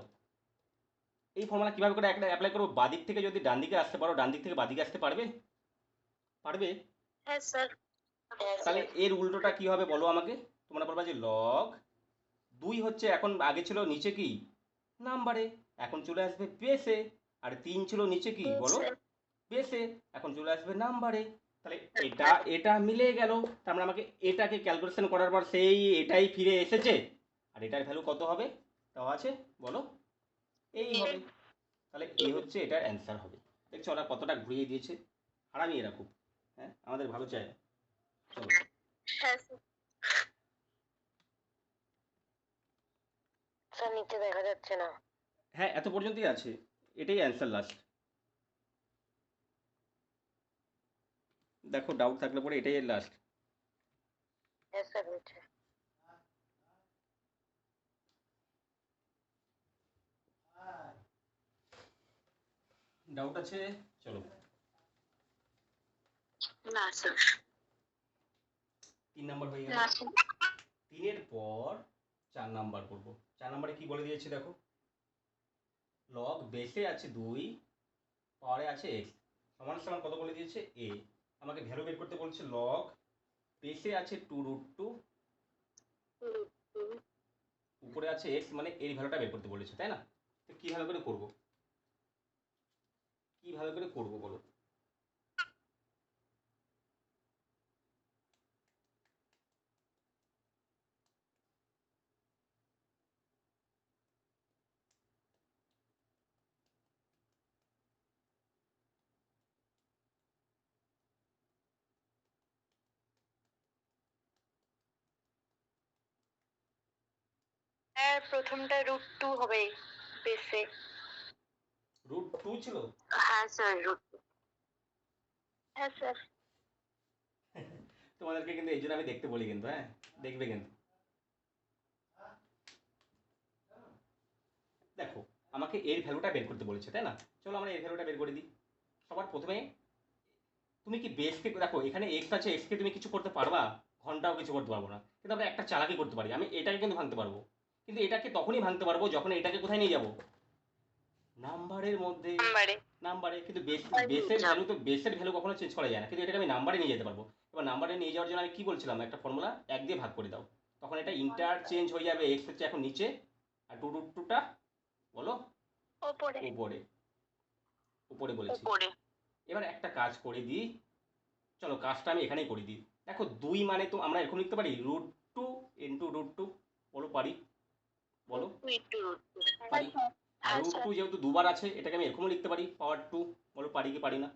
এই ফর্মুলা কিভাবে করে অ্যাপ্লাই করবো? বাদিক থেকে যদি ডান দিকে আসতে পারো, ডান দিক থেকে বাদিকে আসতে পারবে? পারবে? হ্যাঁ স্যার। হ্যাঁ তাহলে স্যার। এর উল্টোটা কি হবে বলো আমাকে? তোমরা বলবা যে লগ 2 হচ্ছে, এখন আগে ছিল নিচে কি নাম্বারে, এখন চলে আসবে বেসে। আর 3 ছিল নিচে কি বলো? বেসে, এখন চলে আসবে নাম্বারে। তাহলে এটা এটা মিলে গেল। তার মানে আমাকে এটাকে ক্যালকুলেশন করার পর সেই এটাই ফিরে এসেছে। আর এটার ভ্যালু কত হবে তাও আছে বলো? এই হবে। তাহলে এই হচ্ছে এটার অ্যান্সার হবে। দেখছো ওরা কতটা ঘুরিয়ে দিয়েছে, হারামি এরা খুব, হ্যাঁ আমাদের ভালো চায় না। চলো। হ্যাঁ স্যার। স্যার নিচে দেখা যাচ্ছে না। হ্যাঁ এত পর্যন্তই আছে, এটাই অ্যান্সার লাস্ট। দেখো ডাউট থাকলে পরে এটাই লাস্ট। হ্যাঁ স্যার নিচে। ডাউট আছে? চলো না স্যার। 3 নাম্বার হয়ে গেল। না স্যার। 3-এর পর 4 নাম্বার করবো। 4 নাম্বারে কি বলে দিয়েছে দেখো? লগ বেসে আছে 2, পাওয়ারে আছে এক্স, সমান সমান কত বলে দিয়েছে? এ। আমাকে ভ্যালু বের করতে বলছে লগ বেসে আছে 2√2, উপরে আছে এক্স, মানে এর ভ্যালুটা বের করতে বলেছে, তাই না? তো কীভাবে করে করবো? কীভাবে করে করবো বলো? স্যার প্রথমটা √2 হবে বেসে। √2 ছিল? হ্যাঁ স্যার। হ্যাঁ স্যার। তোমাদেরকে কিন্তু এই জন্য আমি দেখতে বলি কিন্তু, হ্যাঁ দেখবে কিন্তু। দেখো আমাকে এর ভ্যালুটা বের করতে বলেছে, তাই না? চলো আমরা এর ভ্যালুটা বের করে দিই। সবার প্রথমে তুমি কি বেসকে দেখো, এখানে এক্স আছে, এক্সকে তুমি কিছু করতে পারবা? ঘন্টাও কিছু করতে পারবো না, কিন্তু আমরা একটা চালাকি করতে পারি, আমি এটাকে কিন্তু ভাঙতে পারবো। কিন্তু এটাকে তখনই ভাঙতে পারবো যখন এটাকে কোথায় নিয়ে যাবো? নাম্বারের মধ্যে। নাম্বারে। কিন্তু বেসের ভ্যালু তো, বেসের ভ্যালু কখনো চেঞ্জ করা যায় না, কিন্তু এটাকে আমি নাম্বারে নিয়ে যেতে পারবো। এবার নাম্বারে নিয়ে যাওয়ার জন্য আমি কি বলছিলাম, একটা ফর্মুলা 1 দিয়ে ভাগ করে দাও, তখন এটা ইন্টারচেঞ্জ হয়ে যাবে। এক্স হচ্ছে এখন নিচে, আর 2√2টা বলো ওপরে। উপরে। উপরে বলেছি। উপরে। এবার একটা কাজ করে দিই, চলো কাজটা আমি এখানেই করে দিই। দেখো 2 মানে তো আমরা এরকম লিখতে পারি √2 ইন্টু √2, বলো পারি? বলো পারি? আর হ্যাঁ স্যার। √2 যেহেতু দুবার আছে, এটাকে আমি এরকমও লিখতে পারি পাওয়ার 2, বলো পারি কি পারি না?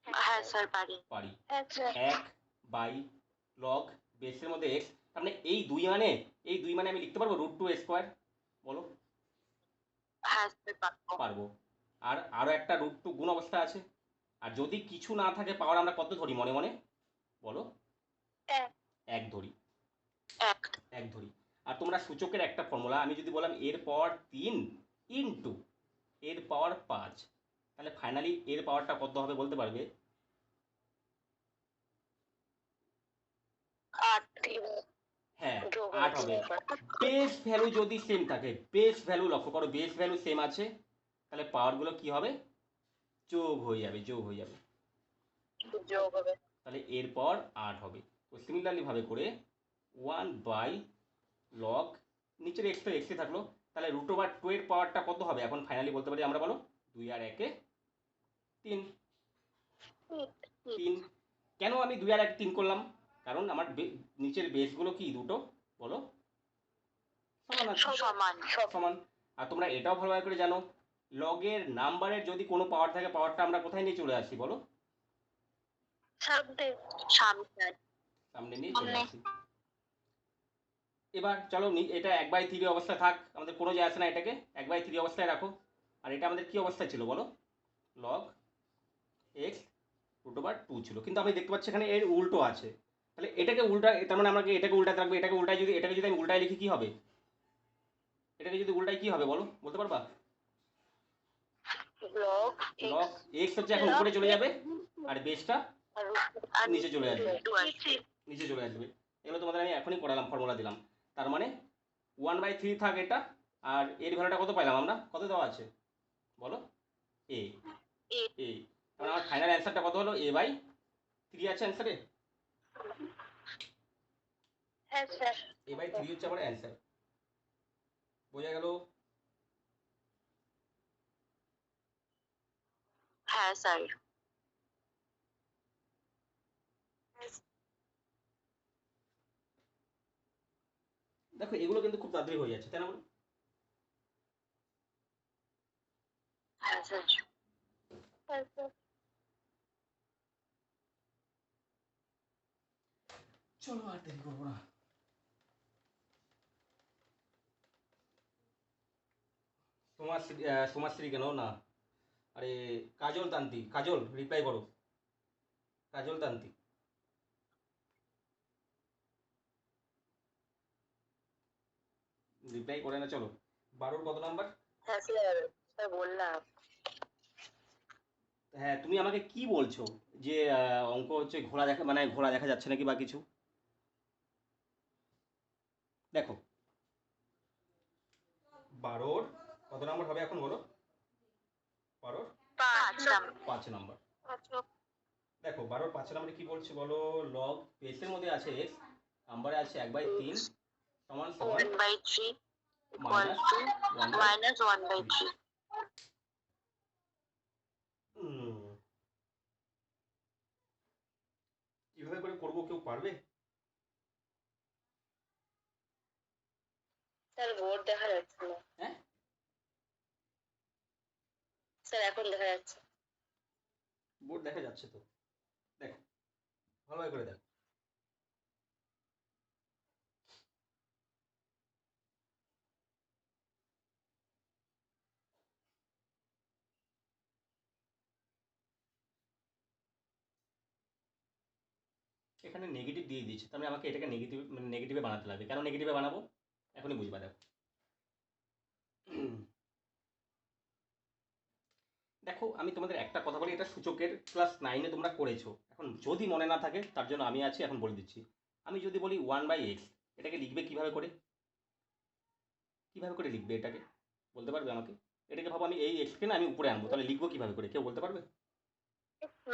হ্যাঁ স্যার পারি। পারি। হ্যাঁ স্যার। 1/log বেসের মধ্যে এক্স, তার মানে এই 2 মানে আমি লিখতে পারবো √2² বলো? হ্যাঁ স্যার পারবো। পারবো। আর আরও একটা √2 গুণ অবস্থা আছে। আর যদি কিছু না থাকে পাওয়ার, আমরা কত ধরি মনে মনে বলো? এক। 1 ধরি। এক। 1 ধরি। আর তোমরা সূচকের একটা ফর্মুলা, আমি যদি বললাম এর পাওয়ার 3 ইন্টু এর পাওয়ার 5, তাহলে ফাইনালি এর পাওয়ারটা কত হবে বলতে পারবে? 8। হ্যাঁ 8 হবে। বেস ভ্যালু যদি সেম থাকে, বেস ভ্যালু লক্ষ্য করো, বেস ভ্যালু সেম আছে, তাহলে পাওয়ারগুলো কি হবে? যোগ হয়ে যাবে, যোগ হয়ে যাবে। যোগ হবে। তাহলে এরপর 8 হবে। তো সিমিলারলি ভাবে করে 1/log নিচের এক্স তো এক্সই থাকলো, তাহলে √2 এর পাওয়ারটা কত হবে এখন ফাইনালি বলতে পারি আমরা, বলো? 2 আর 1 3। 3 কেন আমি 2 আর 1 3 করলাম? কারণ আমার নিচের বেসগুলো কি দুটো, বলো? সমান আছে, সমান। আর তোমরা এটাও ভালোভাবে করে জানো, লগের নাম্বারের যদি কোনো পাওয়ার থাকে, পাওয়ারটা আমরা কোথায় নিয়ে চলে আসি বলো? সামনে নিয়ে চলে আসি। এবার চলো এটা 1/3 অবস্থায় থাক, আমাদের কোনো যায় আসে না, এটাকে 1/3 অবস্থায় রাখো। আর এটা আমাদের কি অবস্থায় ছিল বলো? log x √2 ছিল, কিন্তু আমি দেখতে পাচ্ছি এখানে এর উল্টো আছে, তাহলে এটাকে উল্টা, তার মানে আমাকে এটাকে উল্টাতে রাখবো। এটাকে উল্টায় যদি, এটাকে যদি আমি উল্টায় লিখি কি হবে? এটাকে যদি উল্টায় কি হবে বলো, বলতে পারবা? log x হচ্ছে এখন উপরে চলে যাবে, আর বেসটা নিচে চলে আসবে, নিচে চলে আসবে। এগুলো তোমাদের আমি এখনই করালাম, ফর্মুলা দিলাম। তার মানে 1/3 থাক এটা, আর এর ভ্যালুটা কত পাইলাম আমরা, কত দেওয়া আছে বলো? a। তাহলে আমার ফাইনাল অ্যান্সারটা কত হলো? a/3 আছে অ্যান্সারে? হ্যাঁ স্যার। a/3 হচ্ছে আমার অ্যান্সার। বোঝা গেল? হ্যাঁ স্যার। দেখো এগুলো কিন্তু খুব তাড়াতাড়ি হয়ে যাচ্ছে, তাই না বলো? হ্যাঁ স্যার। চলো আর দেরি করবো না। সোমাশ্রী কেন না, আরে কাজল তান্ত্রিক, কাজল রিপ্লাই করো, কাজল তান্ত্রিক। রিপ্লাই করে না, চলো 12 কত নাম্বার? হ্যাঁ স্যার, স্যার বললাম। হ্যাঁ তুমি আমাকে কি বলছো যে অঙ্ক হচ্ছে ঘোড়া দেখা, মানে ঘোড়া দেখা যাচ্ছে নাকি বা কিছু? দেখো 12 কত নাম্বার হবে এখন বলো? 12 5 নাম্বার। দেখো 12 5 নাম্বারে কি বলছে বলো? লগ বেসের মধ্যে আছে x, নাম্বারে আছে 1/3 সমান সমান 1/3 মাইনাস minus 1/3. কিভাবে করে করবো, কেউ পারবে? স্যার বোর্ড দেখা যাচ্ছে না। হ্যাঁ স্যার এখন দেখা যাচ্ছে। বোর্ড দেখা যাচ্ছে তো, দেখো ভালোভাবে করে দেখো। এখানে নেগেটিভ দিয়ে দিয়েছে, তার মানে আমাকে এটাকে নেগেটিভ, মানে নেগেটিভে বানাতে লাগবে। কেন নেগেটিভে বানাবো এখনই বুঝবা। দেখো দেখো আমি তোমাদের একটা কথা বলি, এটা সূচকের ক্লাস 9-এ তোমরা করেছো, এখন যদি মনে না থাকে তার জন্য আমি আছি, এখন বলে দিচ্ছি। আমি যদি বলি 1/x, এটাকে লিখবে কিভাবে করে? কিভাবে করে লিখবে এটাকে, বলতে পারবে আমাকে? এটাকে ভাবো আমি এই এক্সকে না আমি উপরে আনবো, তাহলে লিখবো কিভাবে করে, কেউ বলতে পারবে?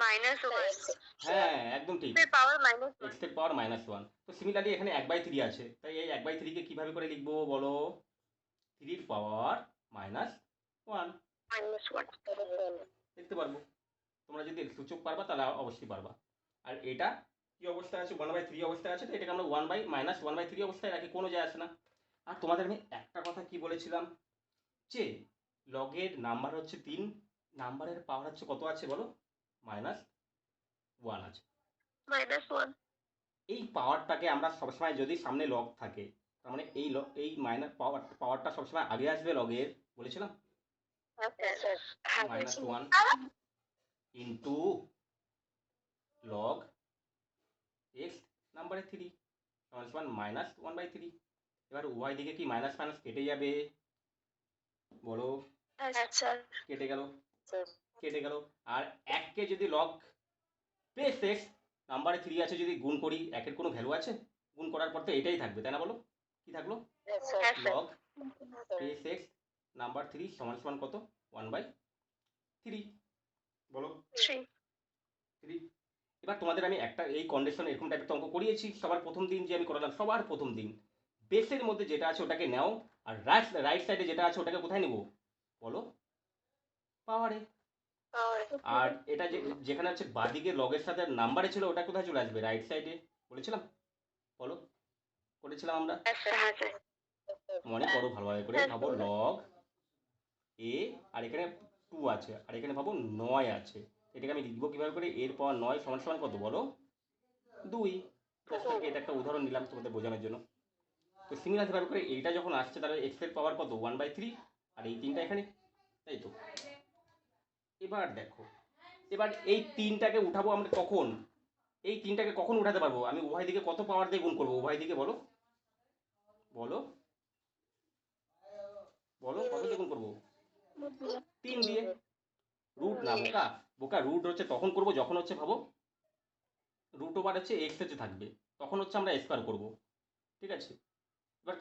-1. হ্যাঁ একদম ঠিক, পাওয়ার -1. x এর পাওয়ার -1। তো সিমিলারলি এখানে 1/3 আছে, তাই এই 1/3 কে কিভাবে করে লিখবো বলো? 3 এর পাওয়ার -1 -1. লিখতে পারবো। তোমরা যদি সূচক পারবা তাহলে অবশ্যই পারবা। আর এটা কি অবস্থায় আছে? 1/3 অবস্থায় আছে, তো এটাকে আমরা -1/3 অবস্থায় রাখি, কোনো যায় আসে না। আর তোমাদের আমি একটা কথা কি বলেছিলাম, যে লগের নাম্বার হচ্ছে 3, নাম্বারের পাওয়ার হচ্ছে কত আছে বলো? -1 আছে। -1. এই পাওয়ারটাকে আমরা সবসময়, যদি সামনে লগ থাকে, তার মানে এই মাইনাস পাওয়ারটা সবসময় আগে আসবে লগের, বলেছিলাম। স্যার। -1 ইন্টু লগ x নাম্বারে 3 সমান -1/3। এবার উভয় দিকে কি মাইনাস মাইনাস কেটে যাবে বলো? স্যার। কেটে গেল, কেটে গেল। আর 1কে যদি লগ বেস x নাম্বারে 3 আছে যদি গুণ করি, 1-এর কোনো ভ্যালু আছে? গুণ করার পর তো এটাই থাকবে, তাই না বলো? কি থাকলো? লগ বেস x নাম্বার 3 সমান সমান কত? 1/3 বলো? 3. 3। এবার তোমাদের আমি একটা এই কন্ডিশন এরকম টাইপের অঙ্ক করিয়েছি সবার প্রথম দিন যে আমি করালাম, সবার প্রথম দিন। বেসের মধ্যে যেটা আছে ওটাকে নাও, আর রাইট সাইডে যেটা আছে ওটাকে কোথায় নেব বলো? পাওয়ারে। আর এটা যেখানে হচ্ছে বাদিকে লগের সাথে নাম্বারে ছিল ওটা কোথায় চলে আসবে? রাইট সাইডে। বলেছিলাম? বলো, করেছিলাম আমরা? মনে করো ভালোভাবে করে, ভাবো লগ এ, আর এখানে 2 আছে, আর এখানে ভাবো 9 আছে। এটাকে আমি লিখবো কিভাবে করে? এর পাওয়ার 9 সমান সমান কত বলো? 2। জাস্ট এটা একটা উদাহরণ নিলাম তোমাদের বোঝানোর জন্য। তো সিমিলার ভাবে করে এইটা যখন আসছে তাহলে এক্স এর পাওয়ার কত? 1/3, আর এই 3টা এখানে, তাই তো? এবার দেখো, এবার এই 3টাকে উঠাবো আমরা কখন? এই 3টাকে কখন উঠাতে পারবো? আমি উভয় দিকে কত পাওয়ার দিয়ে গুণ করবো? উভয় দিকে বলো, বলো, বলো, কত দিয়ে গুণ করবো? 3 দিয়ে। রুট না বোকা, বোকা রুট হচ্ছে তখন করবো যখন হচ্ছে ভাবো রুট ওভার হচ্ছে এক্স হচ্ছে থাকবে, তখন হচ্ছে আমরা স্কোয়ার করবো, ঠিক আছে? এবার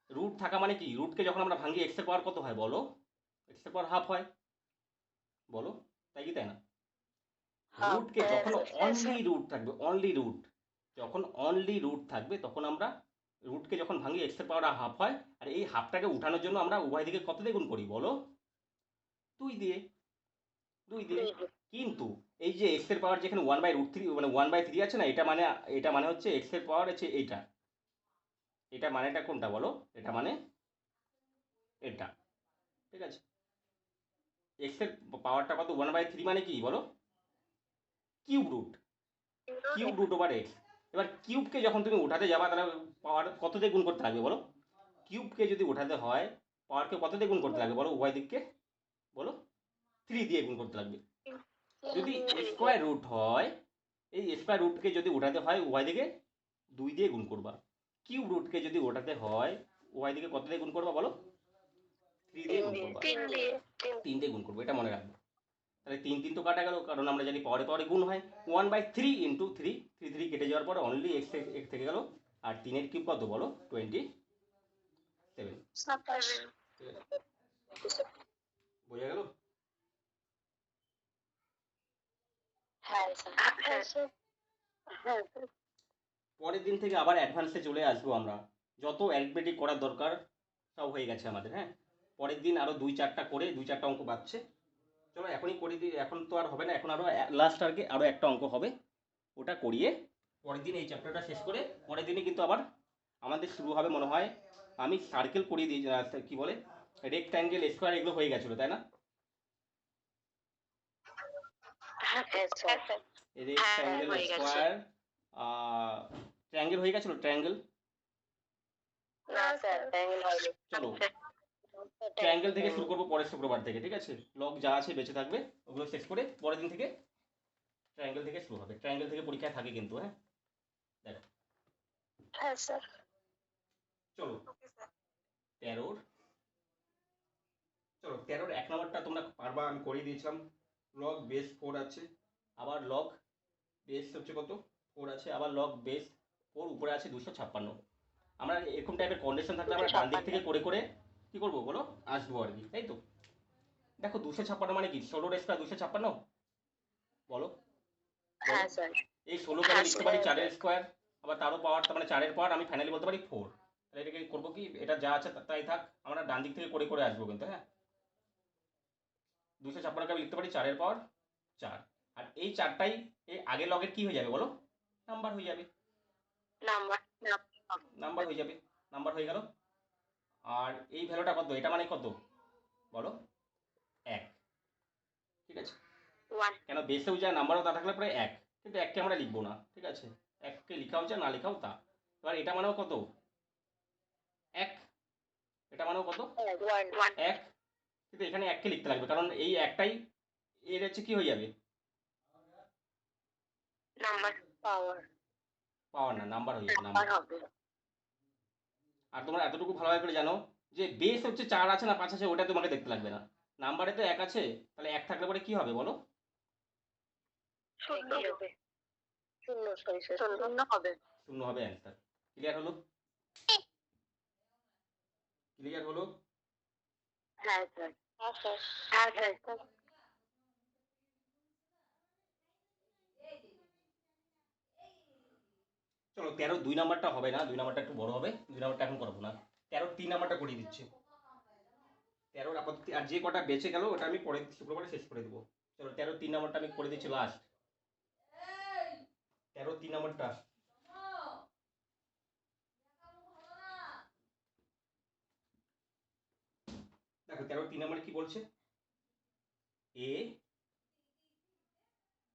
রুট থাকা মানে কি? রুটকে যখন আমরা ভাঙি এক্স এর পাওয়ার কত হয় বলো? এক্স এর পাওয়ার হাফ হয়, বলো তাই কি তাই না? রুটকে যখন অনলি রুট থাকবে, অনলি রুট, যখন অনলি রুট থাকবে তখন আমরা রুটকে যখন ভাঙি এক্স এর পাওয়ার হাফ হয়, আর এই হাফটাকে উঠানোর জন্য আমরা উভয় দিকে কত দিয়ে গুণ করি বলো? 2 দিয়ে, 2 দিয়ে। কিন্তু এই যে এক্স এর পাওয়ার যেখানে 1/√3 মানে 1/3 আছে না, এটা মানে হচ্ছে এক্স এর পাওয়ার হচ্ছে এইটা, এটা মানেটা কোনটা বলো? এটা মানে এটা, ঠিক আছে? এক্স এর পাওয়ারটা কত? 1/3 মানে কি বলো? Cube root, cube root over x. এবার কিউবকে যখন তুমি উঠাতে যাবা তাহলে পাওয়ার কত দিয়ে গুণ করতে লাগবে বলো? কিউবকে যদি উঠাতে হয় পাওয়ারকে কত দিয়ে গুণ করতে লাগবে বলো? উভয় দিককে বলো? 3 দিয়ে গুণ করতে লাগবে। যদি স্কোয়ার রুট হয়, এই স্কোয়ার রুটকে যদি উঠাতে হয় উভয় দিকে 2 দিয়ে গুণ করবা। কিউব রুটকে যদি ওঠাতে হয় উভয় দিকে কত দিয়ে গুণ করবা বলো? 3 দিয়ে গুণ করবা। 3 দিয়ে গুণ করবো, এটা মনে রাখবো। তাহলে 3 তো কাটা গেল, কারণ আমরা জানি পাওয়ারে পাওয়ারে গুণ হয়। 1/3 ইন্টু 3, 3 কেটে যাওয়ার পরে অনলি এক্স থেকে গেল। আর 3 কিউব কত বলো? 27। বোঝা গেল? পরের দিন থেকে আবার অ্যাডভান্সে চলে আসবো আমরা, যত অ্যারিথমেটিক করার দরকার সব হয়ে গেছে আমাদের। হ্যাঁ, পরের দিন আরও 2-4টা করে 2-4টা অঙ্ক বাড়ছে। চলো এখনই করে দিই, এখন তো আর হবে না, এখন আরও লাস্ট টার্গে আরও একটা অঙ্ক হবে, ওটা করিয়ে পরের দিন এই চ্যাপ্টারটা শেষ করে পরের দিনে কিন্তু আবার আমাদের শুরু হবে মনে হয়। আমি সার্কেল করিয়ে দিই, কি বলে রেক্ট্যাঙ্গেল, স্কোয়ার, এগুলো হয়ে গেছিলো তাই না? রেক্ট্যাঙ্গেল, স্কোয়ার, ট্রায়াঙ্গেল হয়ে গেছিলো, ট্রায়াঙ্গেল। চলো ট্রায়াঙ্গেল থেকে শুরু করবো পরের শুক্রবার থেকে, ঠিক আছে? লগ যা আছে বেঁচে থাকবে ওগুলো শেষ করে পরের দিন থেকে ট্রায়াঙ্গেল থেকে শুরু হবে। ট্রায়াঙ্গেল থেকে পরীক্ষায় থাকে কিন্তু, হ্যাঁ দেখো। চলো 13, চলো 13 1 নম্বরটা তোমরা পারবা, আমি করিয়ে দিয়েছিলাম। লগ বেস 4 আছে, আবার লগ বেস হচ্ছে কত? 4 আছে, আবার লগ বেস 4 উপরে আছে 256। আমরা এরকম টাইপের কন্ডিশন থাকলে আমরা ডান দিক থেকে করে করে কি করবো বলো? আসবো আর কি, তাই তো? দেখো 256 মানে কি? 16 স্কোয়ার 256 বলো? এই 16কে আমি লিখতে পারি 4 স্কোয়ার, আবার তারও পাওয়ার, তার মানে 4 পাওয়ার আমি ফাইনালি বলতে পারি 4। তাহলে এটাকে করবো কি, এটা যা আছে তাই থাক, আমরা ডান দিক থেকে করে করে আসবো কিন্তু। হ্যাঁ, 256কে আমি লিখতে পারি 4 পাওয়ার 4, আর এই 4টাই এই আগের লগের কি হয়ে যাবে বলো? নাম্বার হয়ে যাবে, নাম্বার হয়ে যাবে, নাম্বার হয়ে গেল। আর এই ভ্যালুটা কত? এটা মানে কত বলো? 1, ঠিক আছে? কেন বেসেও যায় নাম্বারও তা থাকলে পরে 1, কিন্তু 1কে আমরা লিখবো না, ঠিক আছে? 1কে লিখাও যা না লিখাও তা। এবার এটা মানেও কত? 1। এটা মানেও কত? 1। কিন্তু এখানে 1কে লিখতে লাগবে, কারণ এই একটাই এর হচ্ছে কি হয়ে যাবে? পাওয়ার না, নাম্বার হয়ে যাবে, নাম্বার। আর তোমরা এতটুকু ভালোভাবে করে জানো যে বেস হচ্ছে 4 আছে না 5 আছে ওটা তোমাকে দেখতে লাগবে না, নাম্বারে তো 1 আছে, তাহলে 1 থাকলে পরে কি হবে বলো? শূন্য হবে অ্যান্সার। ক্লিয়ার হলো? ক্লিয়ার হলো? হ্যাঁ স্যার। চলো 13 2 নাম্বারটা হবে না, 2 নাম্বারটা একটু বড় হবে, 2 নাম্বারটা এখন করবো না। 13 3 নাম্বারটা করিয়ে দিচ্ছি। 13 আপাতত আর যে কটা বেঁচে গেল ওটা আমি পরে শুক্রবারে শেষ করে দেবো। চলো 13 3 নাম্বারটা আমি করে দিচ্ছি লাস্ট। 13 3 নাম্বারটা দেখো, 13 3 নাম্বারে কি বলছে, এ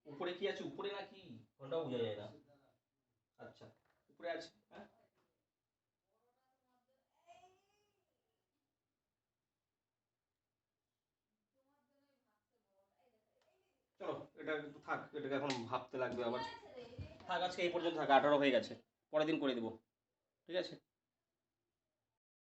উপরে কি আছে, উপরে নাকি কোনটাও বোঝা যায় না। আচ্ছা উপরে আছে, হ্যাঁ চলো এটা একটু থাক, এটাকে এখন ভাবতে লাগবে আবার। থাক আজকে এই পর্যন্ত থাক, 18 হয়ে গেছে, পরের দিন করে দেবো, ঠিক আছে।